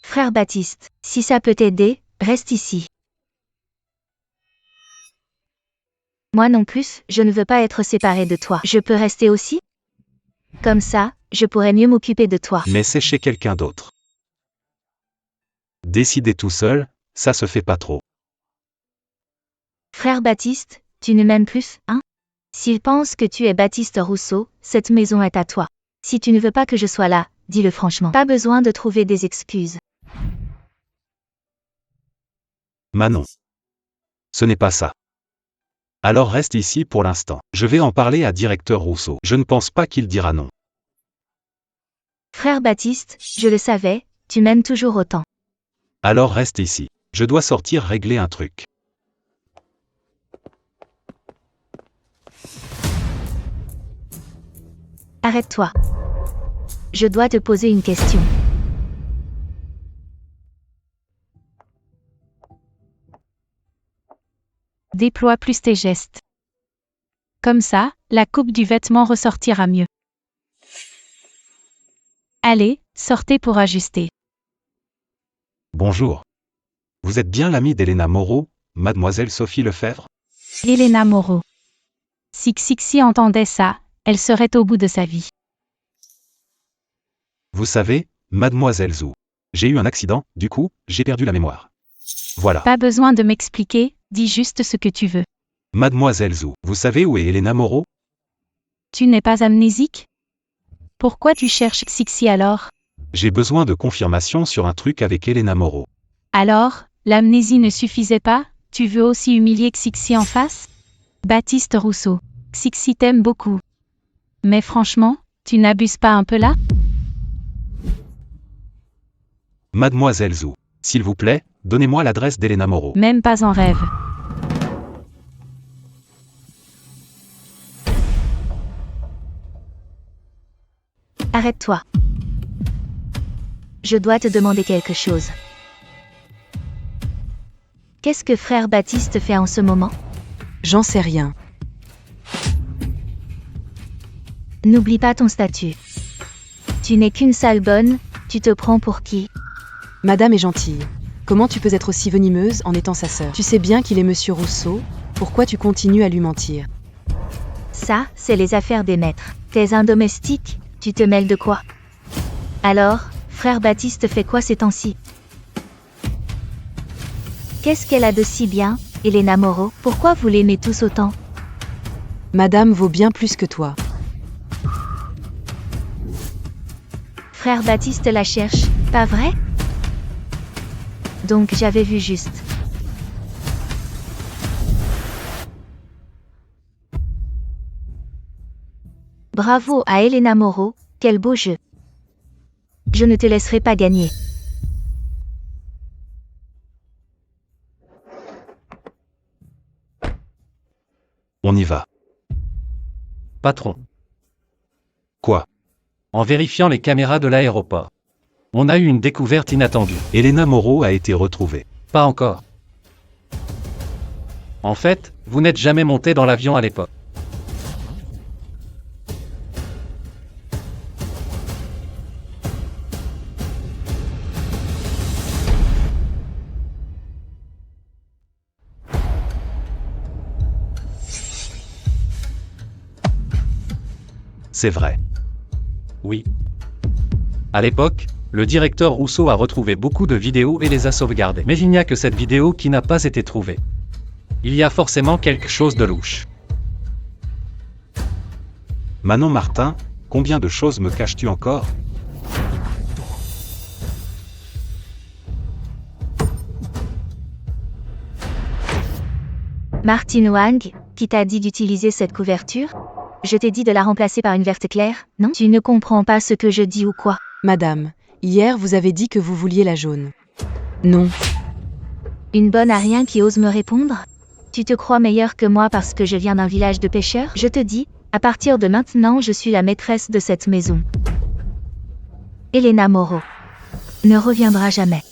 Frère Baptiste, si ça peut t'aider, reste ici. Moi non plus, je ne veux pas être séparé de toi. Je peux rester aussi? Comme ça, je pourrais mieux m'occuper de toi. Mais c'est chez quelqu'un d'autre. Décider tout seul, ça se fait pas trop. Frère Baptiste, tu ne m'aimes plus, hein? S'il pense que tu es Baptiste Rousseau, cette maison est à toi. Si tu ne veux pas que je sois là, dis-le franchement. Pas besoin de trouver des excuses. Manon. Ce n'est pas ça. Alors reste ici pour l'instant. Je vais en parler à directeur Rousseau. Je ne pense pas qu'il dira non. Frère Baptiste, je le savais, tu m'aimes toujours autant. Alors reste ici. Je dois sortir régler un truc. Arrête-toi. Je dois te poser une question. Déploie plus tes gestes. Comme ça, la coupe du vêtement ressortira mieux. Allez, sortez pour ajuster. Bonjour. Vous êtes bien l'amie d'Elena Moreau, mademoiselle Sophie Lefebvre? Elena Moreau. Si Xixi entendait ça, elle serait au bout de sa vie. Vous savez, mademoiselle Zou. J'ai eu un accident, du coup, j'ai perdu la mémoire. Voilà. Pas besoin de m'expliquer, dis juste ce que tu veux. Mademoiselle Zou, vous savez où est Elena Moreau? Tu n'es pas amnésique? Pourquoi tu cherches Xixi alors? J'ai besoin de confirmation sur un truc avec Elena Moreau. Alors, l'amnésie ne suffisait pas? Tu veux aussi humilier Xixi en face? Baptiste Rousseau. Xixi t'aime beaucoup. Mais franchement, tu n'abuses pas un peu là? Mademoiselle Zou, s'il vous plaît, donnez-moi l'adresse d'Elena Moreau. Même pas en rêve. Arrête-toi. Je dois te demander quelque chose. Qu'est-ce que frère Baptiste fait en ce moment? J'en sais rien. N'oublie pas ton statut. Tu n'es qu'une sale bonne, tu te prends pour qui? Madame est gentille. Comment tu peux être aussi venimeuse en étant sa sœur? Tu sais bien qu'il est monsieur Rousseau, pourquoi tu continues à lui mentir? Ça, c'est les affaires des maîtres. T'es un domestique, tu te mêles de quoi? Alors, frère Baptiste fait quoi ces temps-ci? Qu'est-ce qu'elle a de si bien, Elena Moreau? Pourquoi vous l'aimez tous autant? Madame vaut bien plus que toi. Frère Baptiste la cherche, pas vrai? Donc j'avais vu juste. Bravo à Elena Moreau, quel beau jeu. Je ne te laisserai pas gagner. On y va. Patron. Quoi? En vérifiant les caméras de l'aéroport, on a eu une découverte inattendue. Elena Moreau a été retrouvée. Pas encore. En fait, vous n'êtes jamais monté dans l'avion à l'époque. C'est vrai. Oui. À l'époque, le directeur Rousseau a retrouvé beaucoup de vidéos et les a sauvegardées. Mais il n'y a que cette vidéo qui n'a pas été trouvée. Il y a forcément quelque chose de louche. Manon Martin, combien de choses me caches-tu encore? Martine Wang, qui t'a dit d'utiliser cette couverture? Je t'ai dit de la remplacer par une verte claire, non? Tu ne comprends pas ce que je dis ou quoi? Madame, hier vous avez dit que vous vouliez la jaune. Non. Une bonne à rien qui ose me répondre? Tu te crois meilleure que moi parce que je viens d'un village de pêcheurs? Je te dis, à partir de maintenant je suis la maîtresse de cette maison. Elena Moreau ne reviendra jamais.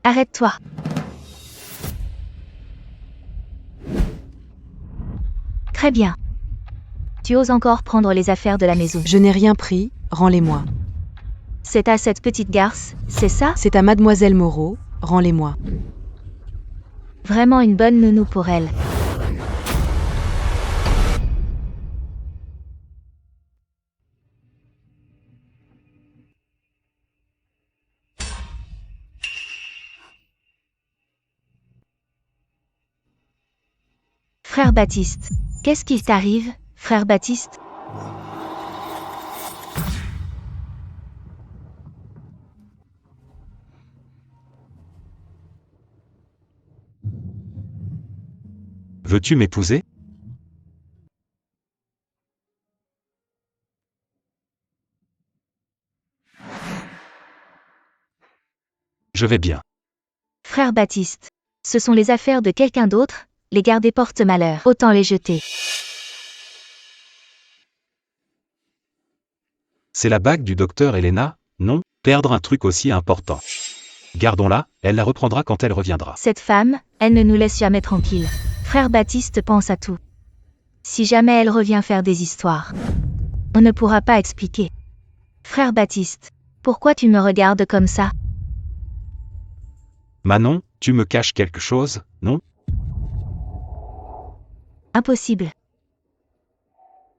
Arrête-toi. Très bien. Tu oses encore prendre les affaires de la maison. Je n'ai rien pris, rends-les-moi. C'est à cette petite garce, c'est ça? C'est à mademoiselle Moreau, rends-les-moi. Vraiment une bonne nounou pour elle. Frère Baptiste. Qu'est-ce qui t'arrive, frère Baptiste? Veux-tu m'épouser? Je vais bien. Frère Baptiste. Ce sont les affaires de quelqu'un d'autre, les garder porte malheur. Autant les jeter. C'est la bague du docteur Elena, non? Perdre un truc aussi important. Gardons-la, elle la reprendra quand elle reviendra. Cette femme, elle ne nous laisse jamais tranquille. Frère Baptiste pense à tout. Si jamais elle revient faire des histoires, on ne pourra pas expliquer. Frère Baptiste, pourquoi tu me regardes comme ça? Manon, tu me caches quelque chose, non? Impossible.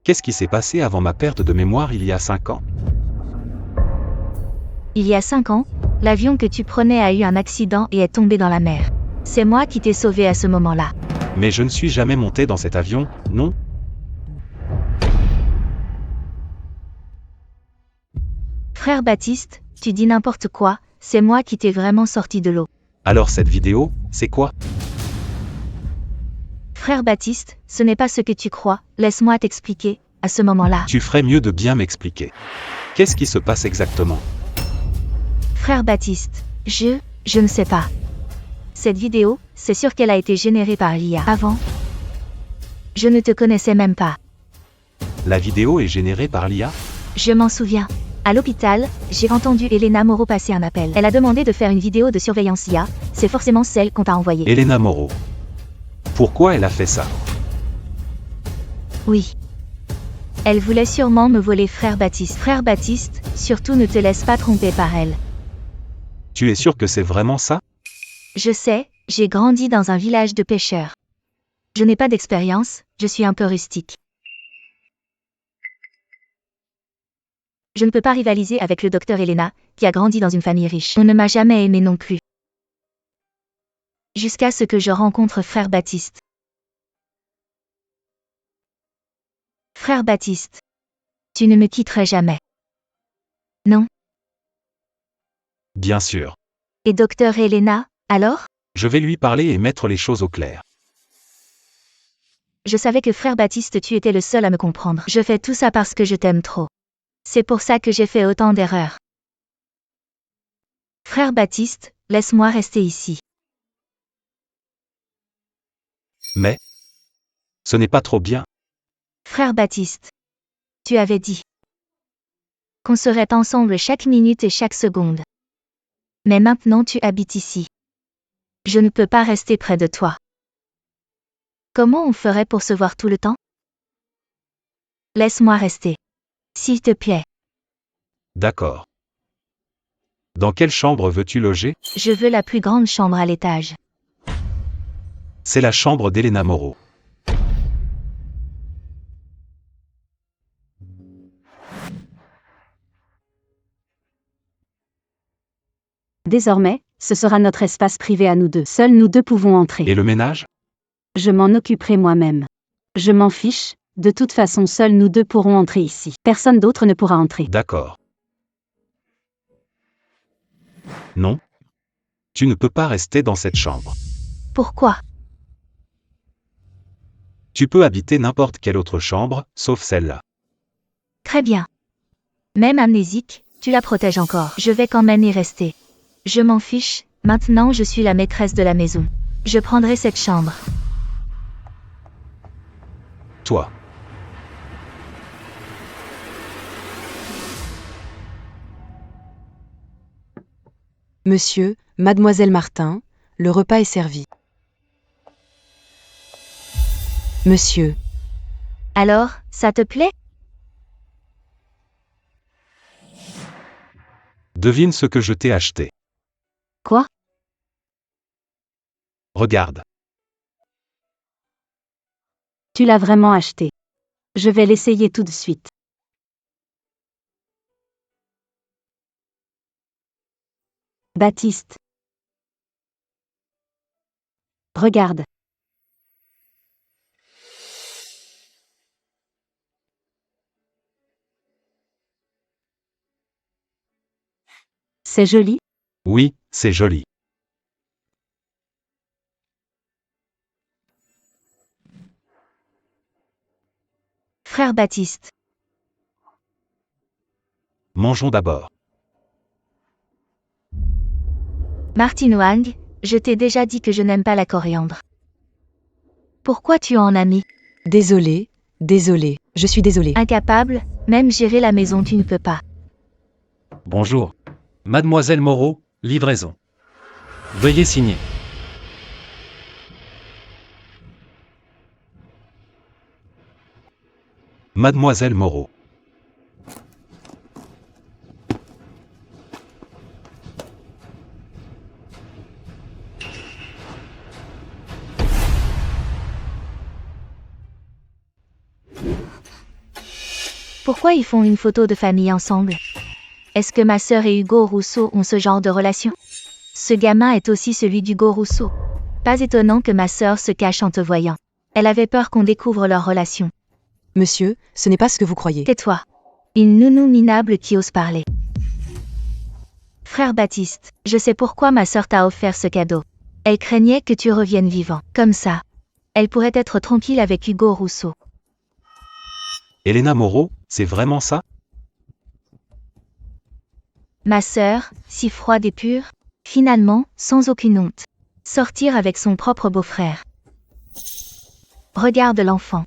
Qu'est-ce qui s'est passé avant ma perte de mémoire il y a 5 ans? Il y a 5 ans, l'avion que tu prenais a eu un accident et est tombé dans la mer. C'est moi qui t'ai sauvé à ce moment-là. Mais je ne suis jamais monté dans cet avion, non? Frère Baptiste, tu dis n'importe quoi, c'est moi qui t'ai vraiment sorti de l'eau. Alors cette vidéo, c'est quoi? Frère Baptiste, ce n'est pas ce que tu crois, laisse-moi t'expliquer, à ce moment-là. Tu ferais mieux de bien m'expliquer. Qu'est-ce qui se passe exactement? Frère Baptiste, je ne sais pas. Cette vidéo, c'est sûr qu'elle a été générée par l'IA. Avant, je ne te connaissais même pas. La vidéo est générée par l'IA? Je m'en souviens. À l'hôpital, j'ai entendu Elena Moreau passer un appel. Elle a demandé de faire une vidéo de surveillance IA, c'est forcément celle qu'on t'a envoyée. Elena Moreau. Pourquoi elle a fait ça? Oui. Elle voulait sûrement me voler Frère Baptiste. Frère Baptiste, surtout ne te laisse pas tromper par elle. Tu es sûr que c'est vraiment ça? Je sais, j'ai grandi dans un village de pêcheurs. Je n'ai pas d'expérience, je suis un peu rustique. Je ne peux pas rivaliser avec le docteur Elena, qui a grandi dans une famille riche. On ne m'a jamais aimé non plus. Jusqu'à ce que je rencontre Frère Baptiste. Frère Baptiste. Tu ne me quitterais jamais. Non? Bien sûr. Et docteur Elena, alors? Je vais lui parler et mettre les choses au clair. Je savais que Frère Baptiste, tu étais le seul à me comprendre. Je fais tout ça parce que je t'aime trop. C'est pour ça que j'ai fait autant d'erreurs. Frère Baptiste, laisse-moi rester ici. Mais ce n'est pas trop bien. Frère Baptiste, tu avais dit qu'on serait ensemble chaque minute et chaque seconde. Mais maintenant tu habites ici. Je ne peux pas rester près de toi. Comment on ferait pour se voir tout le temps? Laisse-moi rester. S'il te plaît. D'accord. Dans quelle chambre veux-tu loger? Je veux la plus grande chambre à l'étage. C'est la chambre d'Elena Moreau. Désormais, ce sera notre espace privé à nous deux. Seuls nous deux pouvons entrer. Et le ménage? Je m'en occuperai moi-même. Je m'en fiche, de toute façon seuls nous deux pourrons entrer ici. Personne d'autre ne pourra entrer. D'accord. Non. Tu ne peux pas rester dans cette chambre. Pourquoi? Tu peux habiter n'importe quelle autre chambre, sauf celle-là. Très bien. Même amnésique, tu la protèges encore. Je vais quand même y rester. Je m'en fiche, maintenant je suis la maîtresse de la maison. Je prendrai cette chambre. Toi. Monsieur, mademoiselle Martin, le repas est servi. Monsieur. Alors, ça te plaît? Devine ce que je t'ai acheté. Quoi? Regarde. Tu l'as vraiment acheté. Je vais l'essayer tout de suite. Baptiste. Regarde. C'est joli? Oui, c'est joli. Frère Baptiste. Mangeons d'abord. Martin Wang, je t'ai déjà dit que je n'aime pas la coriandre. Pourquoi tu en as mis? Désolé, je suis désolée. Incapable, même gérer la maison tu ne peux pas. Bonjour. Mademoiselle Moreau, livraison. Veuillez signer. Mademoiselle Moreau. Pourquoi ils font une photo de famille ensemble? Est-ce que ma sœur et Hugo Rousseau ont ce genre de relation? Ce gamin est aussi celui d'Hugo Rousseau. Pas étonnant que ma sœur se cache en te voyant. Elle avait peur qu'on découvre leur relation. Monsieur, ce n'est pas ce que vous croyez. Tais-toi. Une nounou minable qui ose parler. Frère Baptiste, je sais pourquoi ma sœur t'a offert ce cadeau. Elle craignait que tu reviennes vivant. Comme ça, elle pourrait être tranquille avec Hugo Rousseau. Elena Moreau, c'est vraiment ça? Ma sœur, si froide et pure, finalement, sans aucune honte. Sortir avec son propre beau-frère. Regarde l'enfant.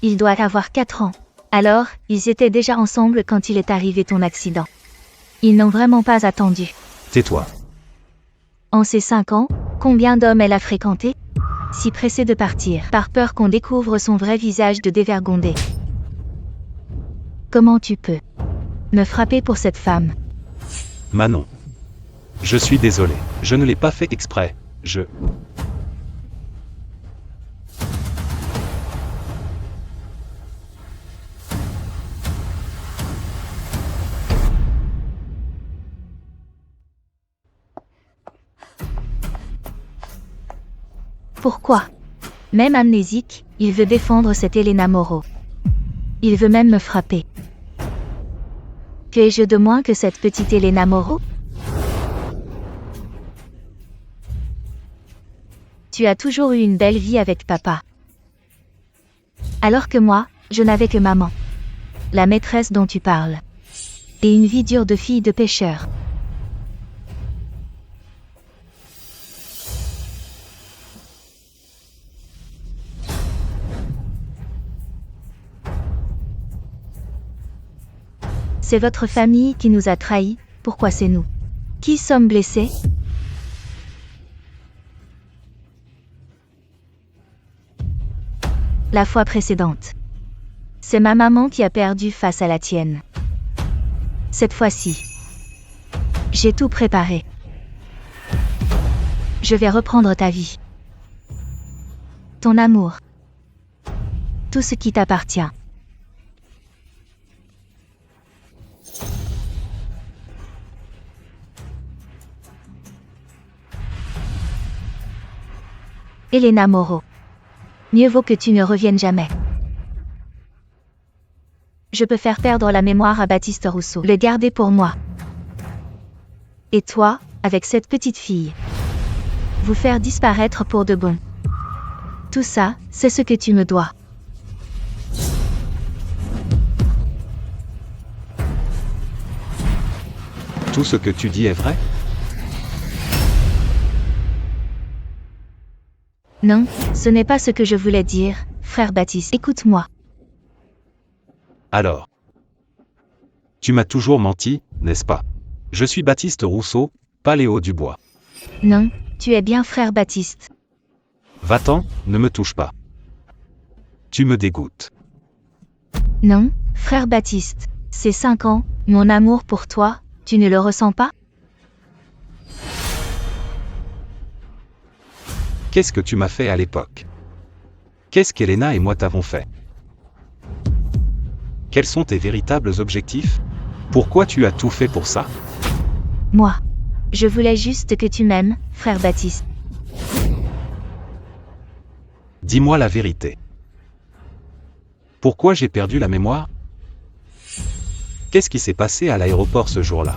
Il doit avoir 4 ans. Alors, ils étaient déjà ensemble quand il est arrivé ton accident. Ils n'ont vraiment pas attendu. Tais-toi. En ces 5 ans, combien d'hommes elle a fréquenté? Si pressée de partir, par peur qu'on découvre son vrai visage de dévergondé. Comment tu peux me frapper pour cette femme? Manon. Je suis désolé. Je ne l'ai pas fait exprès. Pourquoi? Même amnésique, il veut défendre cette Elena Moreau. Il veut même me frapper. Que ai-je de moins que cette petite Elena Moreau? Tu as toujours eu une belle vie avec papa. Alors que moi, je n'avais que maman. La maîtresse dont tu parles. Et une vie dure de fille de pêcheur. C'est votre famille qui nous a trahis, pourquoi c'est nous qui sommes blessés? La fois précédente. C'est ma maman qui a perdu face à la tienne. Cette fois-ci, j'ai tout préparé. Je vais reprendre ta vie. Ton amour. Tout ce qui t'appartient. Elena Moreau. Mieux vaut que tu ne reviennes jamais. Je peux faire perdre la mémoire à Baptiste Rousseau. Le garder pour moi. Et toi, avec cette petite fille. Vous faire disparaître pour de bon. Tout ça, c'est ce que tu me dois. Tout ce que tu dis est vrai? Non, ce n'est pas ce que je voulais dire, frère Baptiste. Écoute-moi. Alors. Tu m'as toujours menti, n'est-ce pas? Je suis Baptiste Rousseau, pas Léo Dubois. Non, tu es bien frère Baptiste. Va-t'en, ne me touche pas. Tu me dégoûtes. Non, frère Baptiste. Ces 5 ans, mon amour pour toi, tu ne le ressens pas? Qu'est-ce que tu m'as fait à l'époque? Qu'est-ce qu'Elena et moi t'avons fait? Quels sont tes véritables objectifs? Pourquoi tu as tout fait pour ça? Moi. Je voulais juste que tu m'aimes, frère Baptiste. Dis-moi la vérité. Pourquoi j'ai perdu la mémoire? Qu'est-ce qui s'est passé à l'aéroport ce jour-là?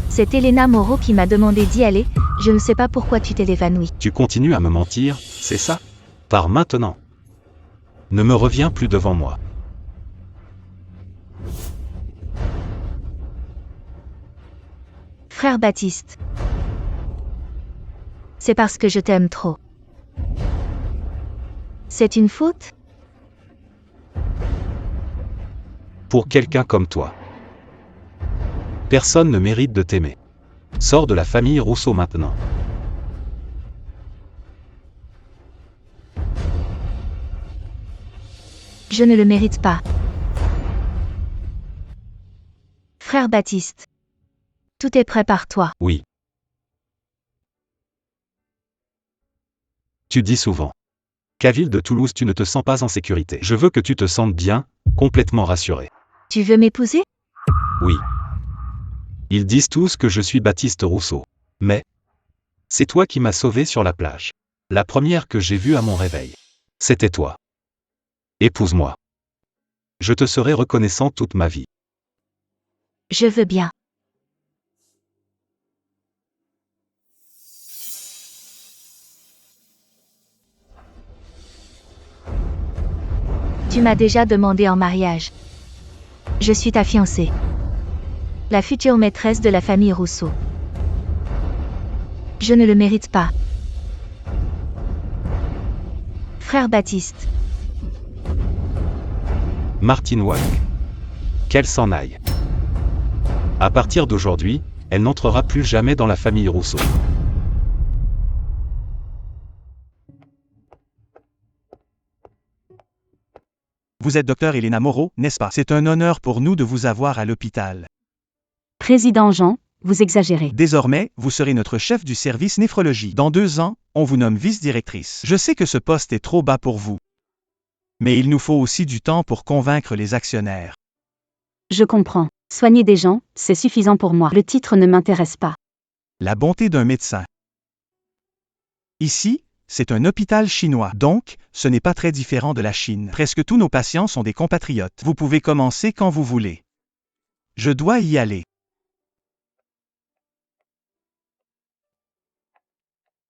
C'est Elena Moreau qui m'a demandé d'y aller, je ne sais pas pourquoi tu t'es évanoui. Tu continues à me mentir, c'est ça? Par maintenant. Ne me reviens plus devant moi. Frère Baptiste. C'est parce que je t'aime trop. C'est une faute? Pour quelqu'un comme toi. Personne ne mérite de t'aimer. Sors de la famille Rousseau maintenant. Je ne le mérite pas. Frère Baptiste. Tout est prêt par toi. Oui. Tu dis souvent qu'à Ville de Toulouse tu ne te sens pas en sécurité. Je veux que tu te sentes bien, complètement rassuré. Tu veux m'épouser? Oui. Ils disent tous que je suis Baptiste Rousseau. Mais c'est toi qui m'as sauvé sur la plage. La première que j'ai vue à mon réveil. C'était toi. Épouse-moi. Je te serai reconnaissant toute ma vie. Je veux bien. Tu m'as déjà demandé en mariage. Je suis ta fiancée. La future maîtresse de la famille Rousseau. Je ne le mérite pas. Frère Baptiste. Martine Wang. Qu'elle s'en aille. À partir d'aujourd'hui, elle n'entrera plus jamais dans la famille Rousseau. Vous êtes docteur Elena Moreau, n'est-ce pas? C'est un honneur pour nous de vous avoir à l'hôpital. Président Jean, vous exagérez. Désormais, vous serez notre chef du service néphrologie. Dans 2 ans, on vous nomme vice-directrice. Je sais que ce poste est trop bas pour vous. Mais il nous faut aussi du temps pour convaincre les actionnaires. Je comprends. Soigner des gens, c'est suffisant pour moi. Le titre ne m'intéresse pas. La bonté d'un médecin. Ici, c'est un hôpital chinois, donc, ce n'est pas très différent de la Chine. Presque tous nos patients sont des compatriotes. Vous pouvez commencer quand vous voulez. Je dois y aller.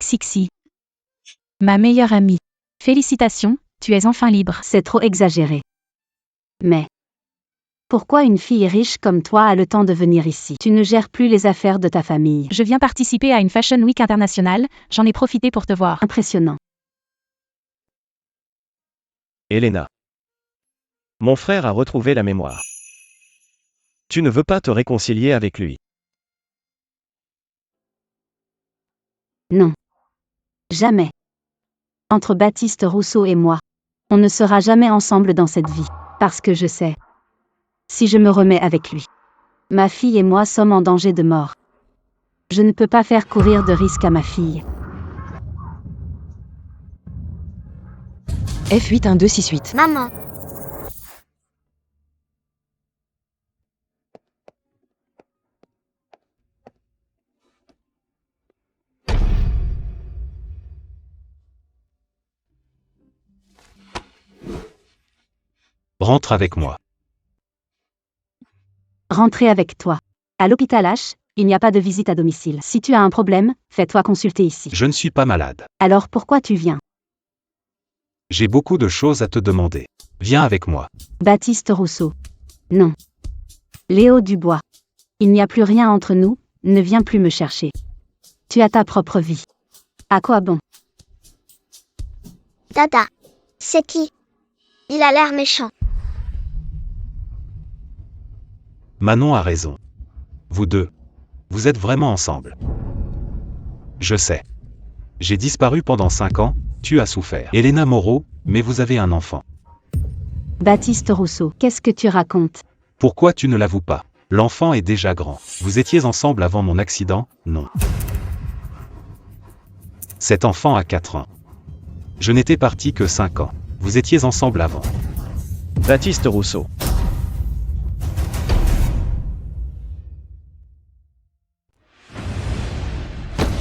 Xixi. Ma meilleure amie. Félicitations, tu es enfin libre. C'est trop exagéré. Mais pourquoi une fille riche comme toi a le temps de venir ici? Tu ne gères plus les affaires de ta famille. Je viens participer à une Fashion Week internationale, j'en ai profité pour te voir. Impressionnant. Elena. Mon frère a retrouvé la mémoire. Tu ne veux pas te réconcilier avec lui. Non. Jamais. Entre Baptiste Rousseau et moi, on ne sera jamais ensemble dans cette vie. Parce que je sais. Si je me remets avec lui, ma fille et moi sommes en danger de mort. Je ne peux pas faire courir de risque à ma fille. F81268. Maman. Rentre avec moi. Rentrer avec toi. À l'hôpital H, il n'y a pas de visite à domicile. Si tu as un problème, fais-toi consulter ici. Je ne suis pas malade. Alors pourquoi tu viens? J'ai beaucoup de choses à te demander. Viens avec moi. Baptiste Rousseau. Non. Léo Dubois. Il n'y a plus rien entre nous, ne viens plus me chercher. Tu as ta propre vie. À quoi bon? Dada. C'est qui? Il a l'air méchant. Manon a raison. Vous deux. Vous êtes vraiment ensemble. Je sais. J'ai disparu pendant 5 ans, tu as souffert. Elena Moreau, mais vous avez un enfant. Baptiste Rousseau, qu'est-ce que tu racontes? Pourquoi tu ne l'avoues pas? L'enfant est déjà grand. Vous étiez ensemble avant mon accident, non? Cet enfant a 4 ans. Je n'étais parti que 5 ans. Vous étiez ensemble avant. Baptiste Rousseau.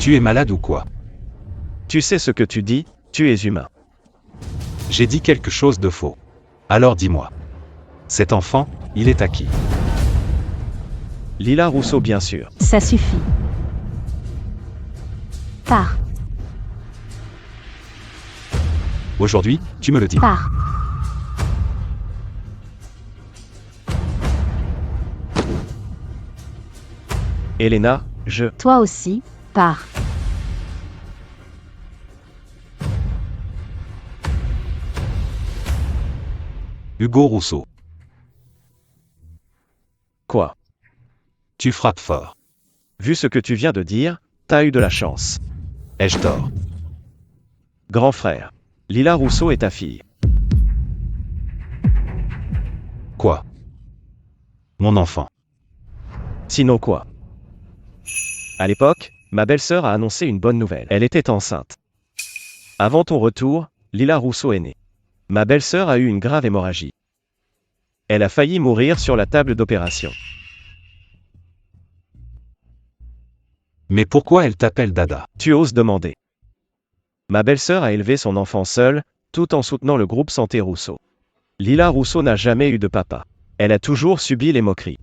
Tu es malade ou quoi? Tu sais ce que tu dis, tu es humain. J'ai dit quelque chose de faux. Alors dis-moi. Cet enfant, il est à qui? Lila Rousseau bien sûr. Ça suffit. Pars. Aujourd'hui, tu me le dis. Pars. Elena, je... Toi aussi, pars. Hugo Rousseau. Quoi? Tu frappes fort. Vu ce que tu viens de dire, t'as eu de la chance. Ai-je tort? Grand frère. Lila Rousseau est ta fille. Quoi? Mon enfant. Sinon quoi? À l'époque, ma belle-sœur a annoncé une bonne nouvelle. Elle était enceinte. Avant ton retour, Lila Rousseau est née. Ma belle-sœur a eu une grave hémorragie. Elle a failli mourir sur la table d'opération. Mais pourquoi elle t'appelle Dada? Tu oses demander. Ma belle-sœur a élevé son enfant seule, tout en soutenant le groupe Santé Rousseau. Lila Rousseau n'a jamais eu de papa. Elle a toujours subi les moqueries.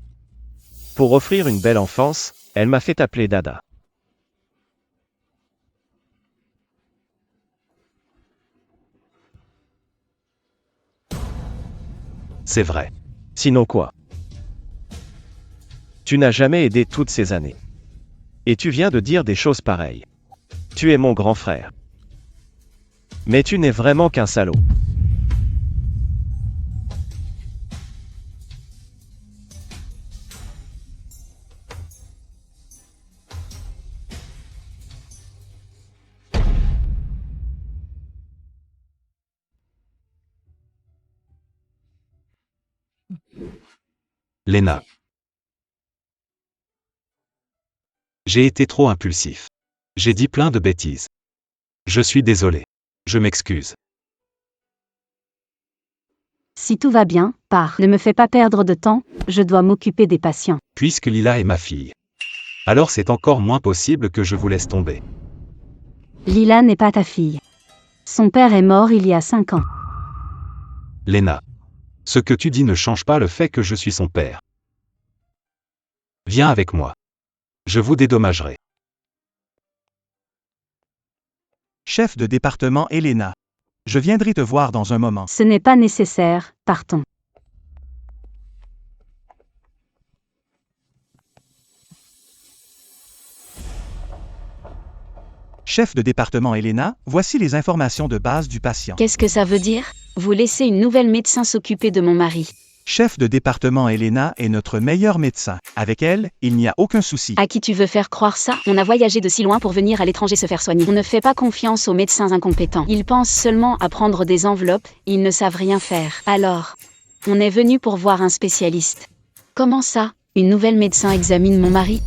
Pour offrir une belle enfance, elle m'a fait appeler Dada. C'est vrai. Sinon quoi? Tu n'as jamais aidé toutes ces années. Et tu viens de dire des choses pareilles. Tu es mon grand frère. Mais tu n'es vraiment qu'un salaud. Lena. J'ai été trop impulsif. J'ai dit plein de bêtises. Je suis désolé. Je m'excuse. Si tout va bien, pars. Ne me fais pas perdre de temps, je dois m'occuper des patients. Puisque Lila est ma fille. Alors c'est encore moins possible que je vous laisse tomber. Lila n'est pas ta fille. Son père est mort il y a 5 ans. Lena. Ce que tu dis ne change pas le fait que je suis son père. Viens avec moi. Je vous dédommagerai. Chef de département Elena. Je viendrai te voir dans un moment. Ce n'est pas nécessaire, partons. Chef de département Elena, voici les informations de base du patient. Qu'est-ce que ça veut dire? Vous laissez une nouvelle médecin s'occuper de mon mari. Chef de département Elena est notre meilleur médecin. Avec elle, il n'y a aucun souci. À qui tu veux faire croire ça? On a voyagé de si loin pour venir à l'étranger se faire soigner. On ne fait pas confiance aux médecins incompétents. Ils pensent seulement à prendre des enveloppes, ils ne savent rien faire. Alors, on est venu pour voir un spécialiste. Comment ça? Une nouvelle médecin examine mon mari?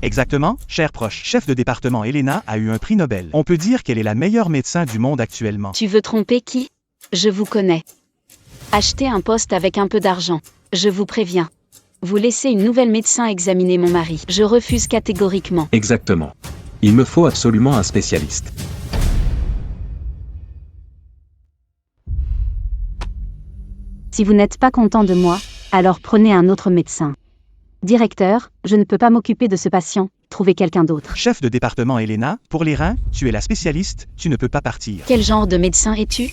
Exactement, cher proche. Chef de département Elena a eu un prix Nobel. On peut dire qu'elle est la meilleure médecin du monde actuellement. Tu veux tromper qui? Je vous connais. Achetez un poste avec un peu d'argent. Je vous préviens. Vous laissez une nouvelle médecin examiner mon mari. Je refuse catégoriquement. Exactement. Il me faut absolument un spécialiste. Si vous n'êtes pas content de moi, alors prenez un autre médecin. Directeur, je ne peux pas m'occuper de ce patient, trouvez quelqu'un d'autre. Chef de département Elena, pour les reins, tu es la spécialiste, tu ne peux pas partir. Quel genre de médecin es-tu?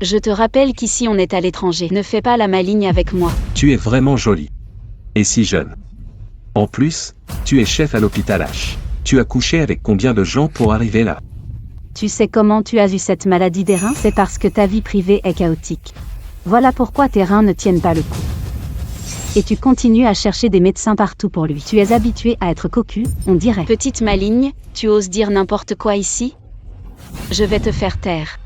Je te rappelle qu'ici on est à l'étranger. Ne fais pas la maligne avec moi. Tu es vraiment jolie. Et si jeune. En plus, tu es chef à l'hôpital H. Tu as couché avec combien de gens pour arriver là? Tu sais comment tu as eu cette maladie des reins? C'est parce que ta vie privée est chaotique. Voilà pourquoi tes reins ne tiennent pas le coup. Et tu continues à chercher des médecins partout pour lui. Tu es habitué à être cocu, on dirait. Petite maligne, tu oses dire n'importe quoi ici? Je vais te faire taire.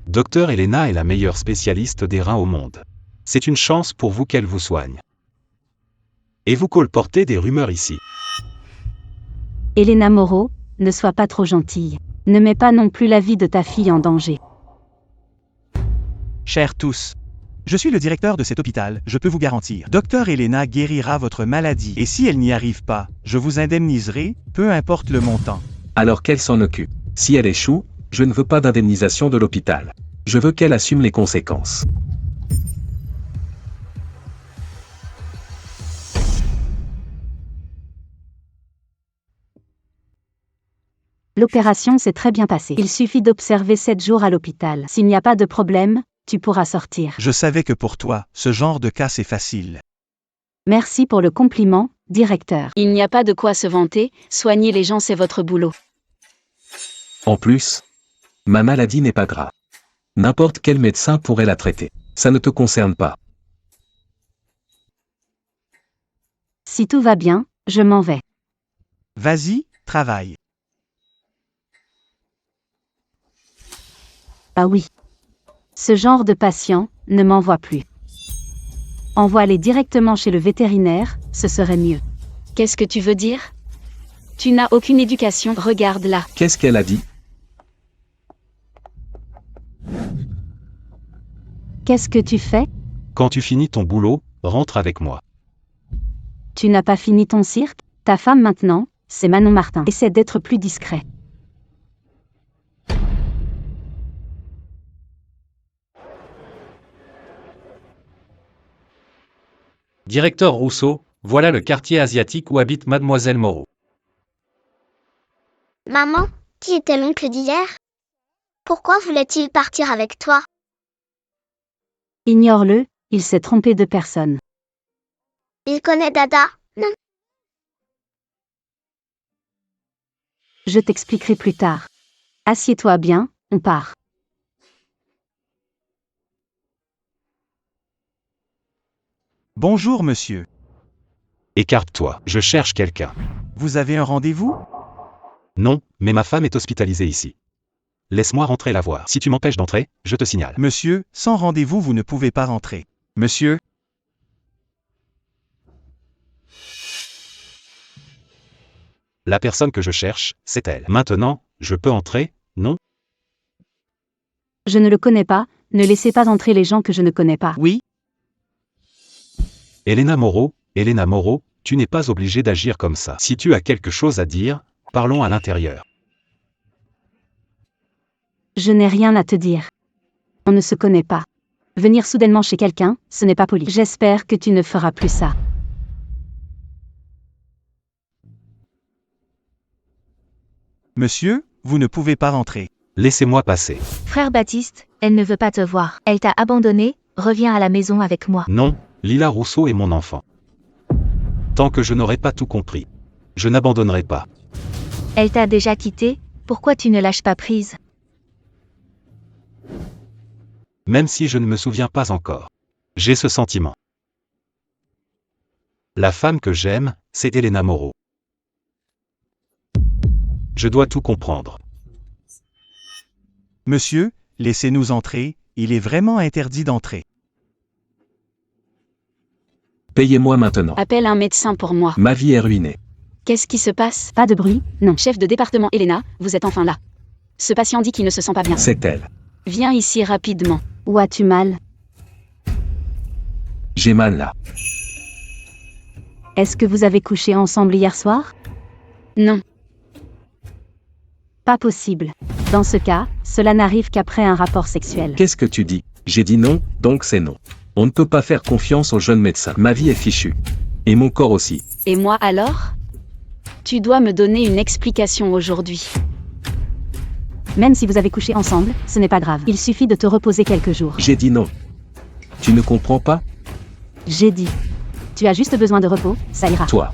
Docteur Elena est la meilleure spécialiste des reins au monde. C'est une chance pour vous qu'elle vous soigne. Et vous colportez des rumeurs ici. Elena Moreau, ne sois pas trop gentille. Ne mets pas non plus la vie de ta fille en danger. Chers tous, je suis le directeur de cet hôpital, je peux vous garantir. Docteur Elena guérira votre maladie. Et si elle n'y arrive pas, je vous indemniserai, peu importe le montant. Alors qu'elle s'en occupe. Si elle échoue, je ne veux pas d'indemnisation de l'hôpital. Je veux qu'elle assume les conséquences. L'opération s'est très bien passée. Il suffit d'observer 7 jours à l'hôpital. S'il n'y a pas de problème, tu pourras sortir. Je savais que pour toi, ce genre de cas c'est facile. Merci pour le compliment, directeur. Il n'y a pas de quoi se vanter, soigner les gens c'est votre boulot. En plus, ma maladie n'est pas grave. N'importe quel médecin pourrait la traiter. Ça ne te concerne pas. Si tout va bien, je m'en vais. Vas-y, travaille. Ah oui. Ce genre de patient, ne m'envoie plus. Envoie-les directement chez le vétérinaire, ce serait mieux. Qu'est-ce que tu veux dire? Tu n'as aucune éducation, regarde là. Qu'est-ce qu'elle a dit? Qu'est-ce que tu fais? Quand tu finis ton boulot, rentre avec moi. Tu n'as pas fini ton cirque? Ta femme maintenant, c'est Manon Martin. Essaie d'être plus discret. Directeur Rousseau, voilà le quartier asiatique où habite Mademoiselle Moreau. Maman, qui était l'oncle d'hier? Pourquoi voulait-il partir avec toi? Ignore-le, Il s'est trompé de personne. Il connaît Dada, non? Je t'expliquerai plus tard. Assieds-toi bien, on part. Bonjour, monsieur. Écarte-toi, je cherche quelqu'un. Vous avez un rendez-vous? Non, mais ma femme est hospitalisée ici. Laisse-moi rentrer la voir. Si tu m'empêches d'entrer, je te signale. Monsieur, sans rendez-vous, vous ne pouvez pas rentrer. Monsieur? La personne que je cherche, c'est elle. Maintenant, je peux entrer, non? Je ne le connais pas, ne laissez pas entrer les gens que je ne connais pas. Oui? Elena Moreau, tu n'es pas obligée d'agir comme ça. Si tu as quelque chose à dire, parlons à l'intérieur. Je n'ai rien à te dire. On ne se connaît pas. Venir soudainement chez quelqu'un, ce n'est pas poli. J'espère que tu ne feras plus ça. Monsieur, vous ne pouvez pas rentrer. Laissez-moi passer. Frère Baptiste, elle ne veut pas te voir. Elle t'a abandonné, reviens à la maison avec moi. Non, Lila Rousseau est mon enfant. Tant que je n'aurai pas tout compris, je n'abandonnerai pas. Elle t'a déjà quitté, pourquoi tu ne lâches pas prise? Même si je ne me souviens pas encore. J'ai ce sentiment. La femme que j'aime, c'est Elena Moreau. Je dois tout comprendre. Monsieur, laissez-nous entrer, il est vraiment interdit d'entrer. Payez-moi maintenant. Appelle un médecin pour moi. Ma vie est ruinée. Qu'est-ce qui se passe? Pas de bruit, non. Chef de département Elena, vous êtes enfin là. Ce patient dit qu'il ne se sent pas bien. C'est elle. Viens ici rapidement. Où as-tu mal? J'ai mal là. Est-ce que vous avez couché ensemble hier soir? Non. Pas possible. Dans ce cas, cela n'arrive qu'après un rapport sexuel. Qu'est-ce que tu dis? J'ai dit non, donc c'est non. On ne peut pas faire confiance aux jeunes médecins. Ma vie est fichue. Et mon corps aussi. Et moi alors? Tu dois me donner une explication aujourd'hui. Même si vous avez couché ensemble, ce n'est pas grave. Il suffit de te reposer quelques jours. J'ai dit non. Tu ne comprends pas? J'ai dit. Tu as juste besoin de repos, ça ira. Toi.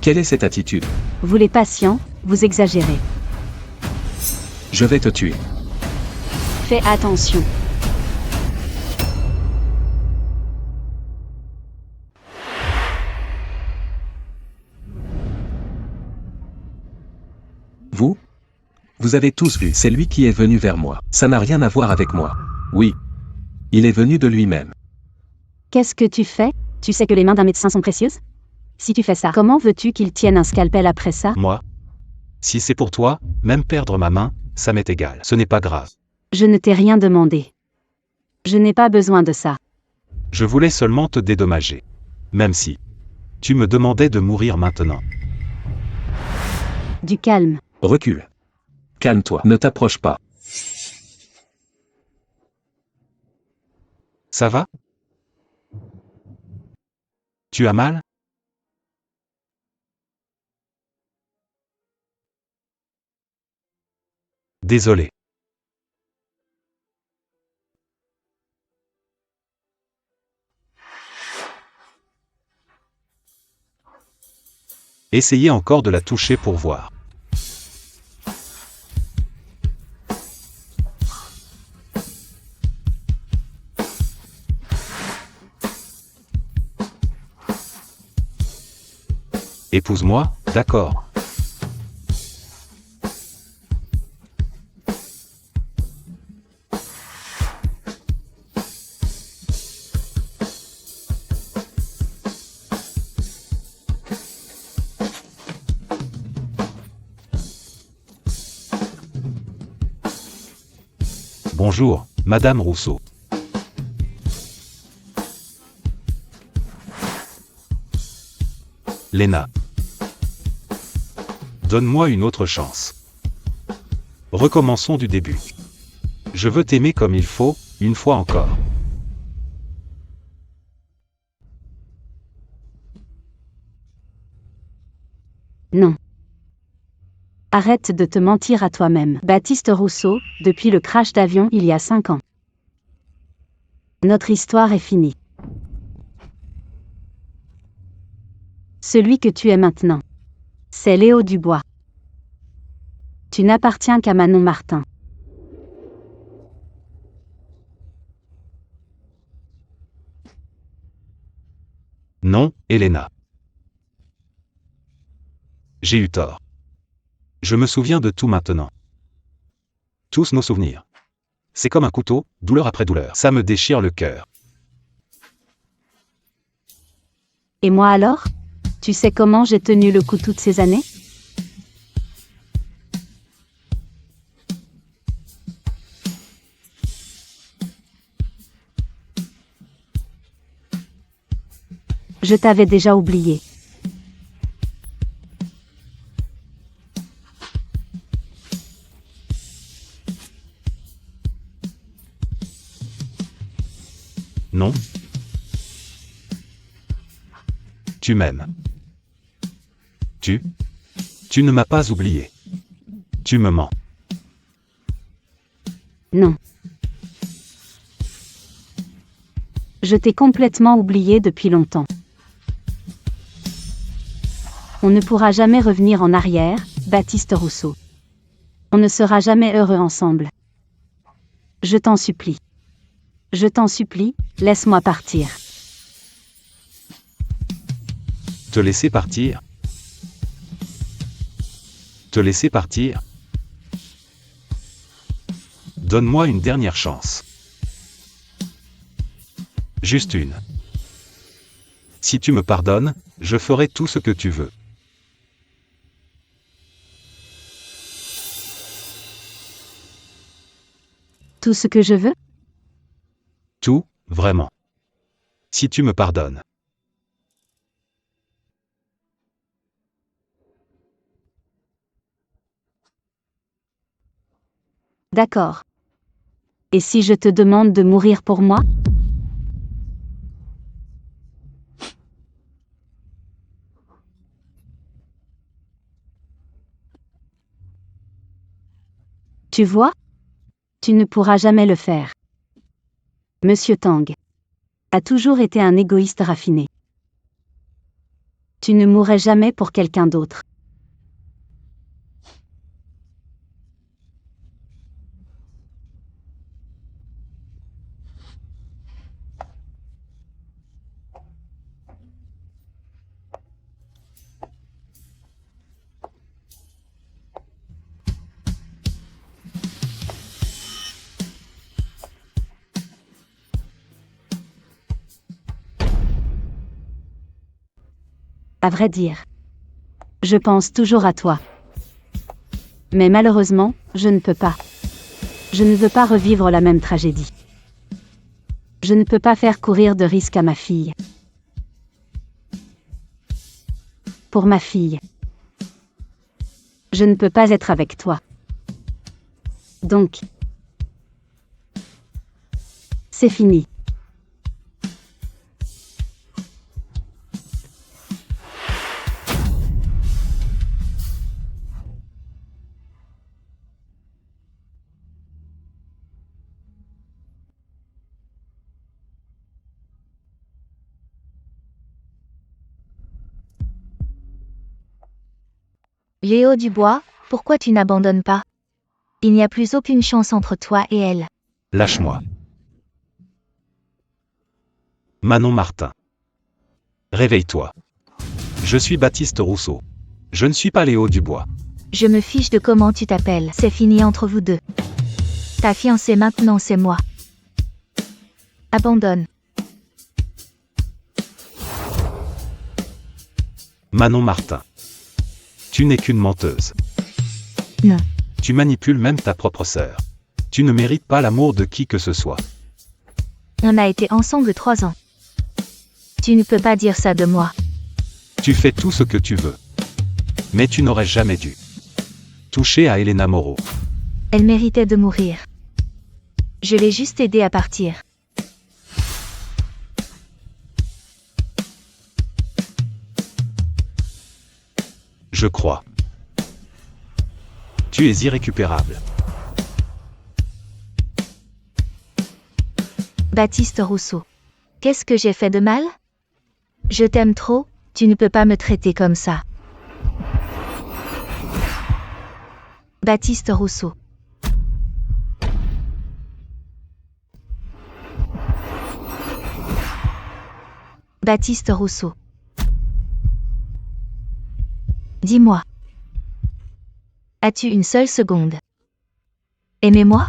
Quelle est cette attitude? Vous les patients, vous exagérez. Je vais te tuer. Fais attention. Vous avez tous vu, c'est lui qui est venu vers moi. Ça n'a rien à voir avec moi. Oui. Il est venu de lui-même. Qu'est-ce que tu fais? Tu sais que les mains d'un médecin sont précieuses? Si tu fais ça, comment veux-tu qu'il tienne un scalpel après ça? Moi? Si c'est pour toi, même perdre ma main, ça m'est égal. Ce n'est pas grave. Je ne t'ai rien demandé. Je n'ai pas besoin de ça. Je voulais seulement te dédommager. Même si tu me demandais de mourir maintenant. Du calme. Recule. Calme-toi, ne t'approche pas. Ça va? Tu as mal? Désolé. Essayez encore de la toucher pour voir. Épouse-moi, d'accord. Bonjour, Madame Rousseau. Lena. Donne-moi une autre chance. Recommençons du début. Je veux t'aimer comme il faut, une fois encore. Non. Arrête de te mentir à toi-même. Baptiste Rousseau, depuis le crash d'avion il y a 5 ans. Notre histoire est finie. Celui que tu es maintenant. C'est Léo Dubois. Tu n'appartiens qu'à Manon Martin. Non, Elena. J'ai eu tort. Je me souviens de tout maintenant. Tous nos souvenirs. C'est comme un couteau, douleur après douleur. Ça me déchire le cœur. Et moi alors? Tu sais comment j'ai tenu le coup toutes ces années? Je t'avais déjà oublié. Non. Tu m'aimes. Tu ne m'as pas oublié. Tu me mens. Non. Je t'ai complètement oublié depuis longtemps. On ne pourra jamais revenir en arrière, Baptiste Rousseau. On ne sera jamais heureux ensemble. Je t'en supplie. Je t'en supplie, laisse-moi partir. Te laisser partir? Te laisser partir? Donne-moi une dernière chance. Juste une. Si tu me pardonnes, je ferai tout ce que tu veux. Tout ce que je veux? Tout, vraiment. Si tu me pardonnes. D'accord. Et si je te demande de mourir pour moi? Tu vois? Tu ne pourras jamais le faire. Monsieur Tang a toujours été un égoïste raffiné. Tu ne mourrais jamais pour quelqu'un d'autre. À vrai dire, je pense toujours à toi. Mais malheureusement, je ne peux pas. Je ne veux pas revivre la même tragédie. Je ne peux pas faire courir de risque à ma fille. Pour ma fille, je ne peux pas être avec toi. Donc, c'est fini. Léo Dubois, pourquoi tu n'abandonnes pas? Il n'y a plus aucune chance entre toi et elle. Lâche-moi. Manon Martin. Réveille-toi. Je suis Baptiste Rousseau. Je ne suis pas Léo Dubois. Je me fiche de comment tu t'appelles, c'est fini entre vous deux. Ta fiancée maintenant c'est moi. Abandonne. Manon Martin. Tu n'es qu'une menteuse. Non. Tu manipules même ta propre sœur. Tu ne mérites pas l'amour de qui que ce soit. On a été ensemble 3 ans. Tu ne peux pas dire ça de moi. Tu fais tout ce que tu veux. Mais tu n'aurais jamais dû toucher à Elena Moreau. Elle méritait de mourir. Je l'ai juste aidée à partir. Je crois. Tu es irrécupérable. Baptiste Rousseau. Qu'est-ce que j'ai fait de mal? Je t'aime trop, Tu ne peux pas me traiter comme ça. Baptiste Rousseau. Baptiste Rousseau. Dis-moi. As-tu une seule seconde? Aimez-moi?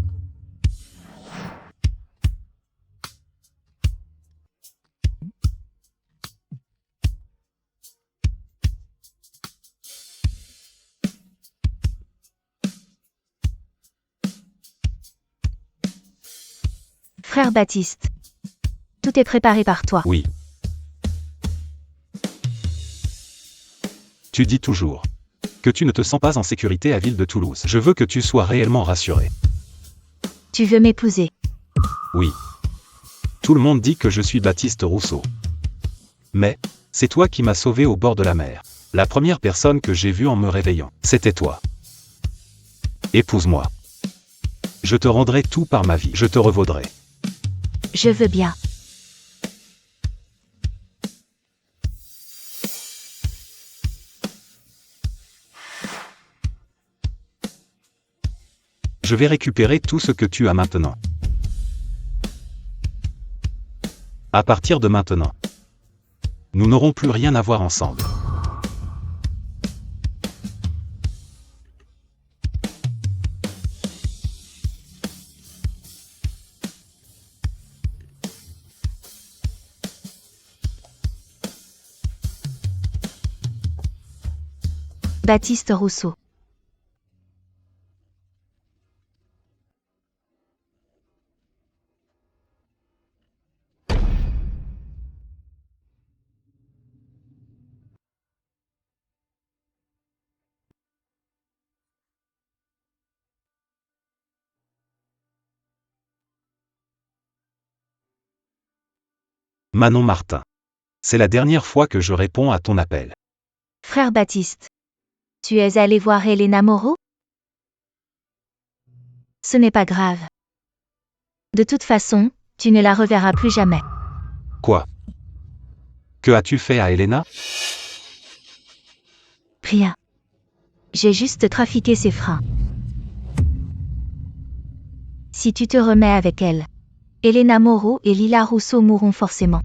Frère Baptiste. Tout est préparé par toi. Oui. Tu dis toujours que tu ne te sens pas en sécurité à Ville de Toulouse. Je veux que tu sois réellement rassuré. Tu veux m'épouser? Oui. Tout le monde dit que je suis Baptiste Rousseau. Mais, c'est toi qui m'as sauvé au bord de la mer. La première personne que j'ai vue en me réveillant, c'était toi. Épouse-moi. Je te rendrai tout par ma vie. Je te revaudrai. Je veux bien. Je vais récupérer tout ce que tu as maintenant. À partir de maintenant, nous n'aurons plus rien à voir ensemble. Baptiste Rousseau. Manon Martin. C'est la dernière fois que je réponds à ton appel. Frère Baptiste. Tu es allé voir Elena Moreau? Ce n'est pas grave. De toute façon, tu ne la reverras plus jamais. Quoi? Que as-tu fait à Elena? Rien. J'ai juste trafiqué ses freins. Si tu te remets avec elle, Elena Moreau et Lila Rousseau mourront forcément.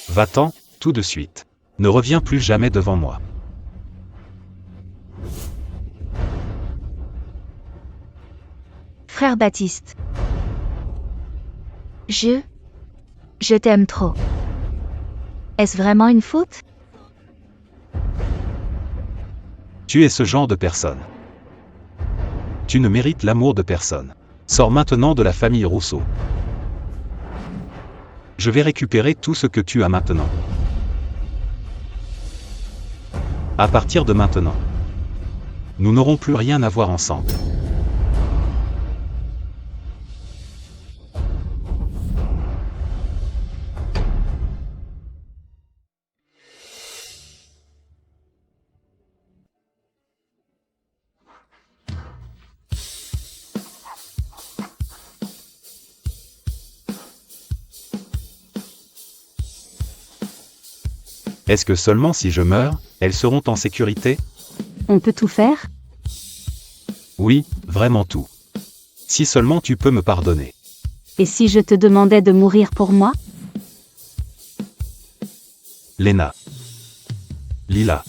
Va-t'en, tout de suite. Ne reviens plus jamais devant moi. Frère Baptiste. Je t'aime trop. Est-ce vraiment une faute? Tu es ce genre de personne. Tu ne mérites l'amour de personne. Sors maintenant de la famille Rousseau. Je vais récupérer tout ce que tu as maintenant. À partir de maintenant, nous n'aurons plus rien à voir ensemble. Est-ce que seulement si je meurs, elles seront en sécurité? On peut tout faire? Oui, vraiment tout. Si seulement tu peux me pardonner. Et si je te demandais de mourir pour moi? Léna. Lila.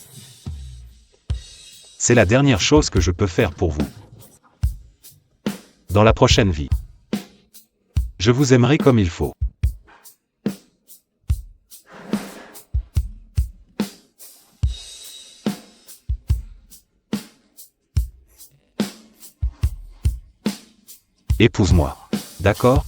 C'est la dernière chose que je peux faire pour vous. Dans la prochaine vie, je vous aimerai comme il faut. Épouse-moi. D'accord?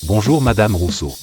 Bonjour Madame Rousseau.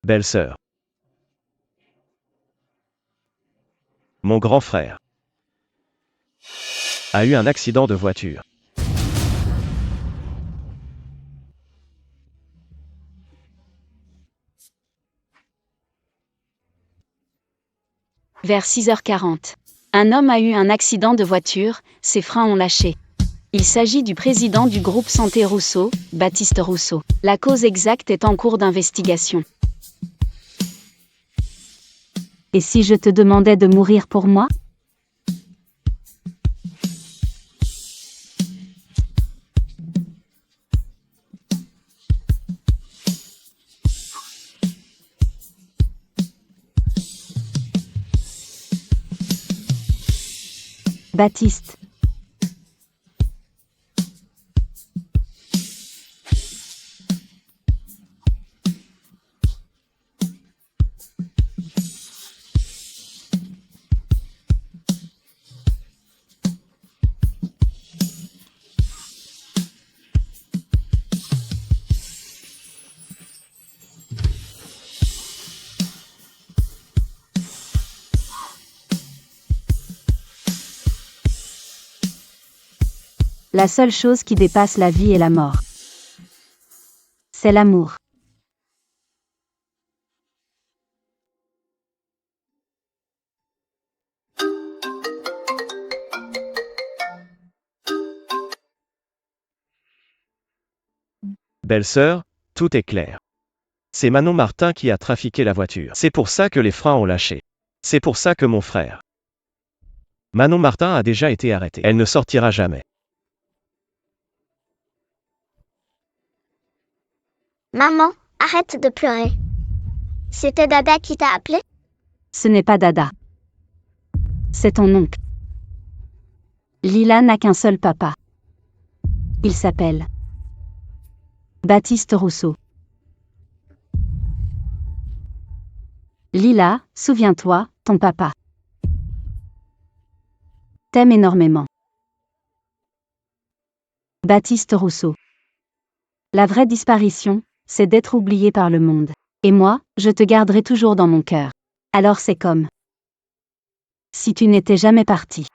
Belle-sœur. Mon grand frère a eu un accident de voiture. Vers 6h40. Un homme a eu un accident de voiture, ses freins ont lâché. Il s'agit du président du groupe Santé Rousseau, Baptiste Rousseau. La cause exacte est en cours d'investigation. Et si je te demandais de mourir pour moi? Baptiste. La seule chose qui dépasse la vie et la mort, c'est l'amour. Belle-sœur, tout est clair. C'est Manon Martin qui a trafiqué la voiture. C'est pour ça que les freins ont lâché. C'est pour ça que mon frère. Manon Martin a déjà été arrêtée. Elle ne sortira jamais. Maman, arrête de pleurer. C'était Dada qui t'a appelé? Ce n'est pas Dada. C'est ton oncle. Lila n'a qu'un seul papa. Il s'appelle Baptiste Rousseau. Lila, souviens-toi, ton papa t'aime énormément. Baptiste Rousseau. La vraie disparition, c'est d'être oublié par le monde. Et moi, je te garderai toujours dans mon cœur. Alors c'est comme si tu n'étais jamais parti.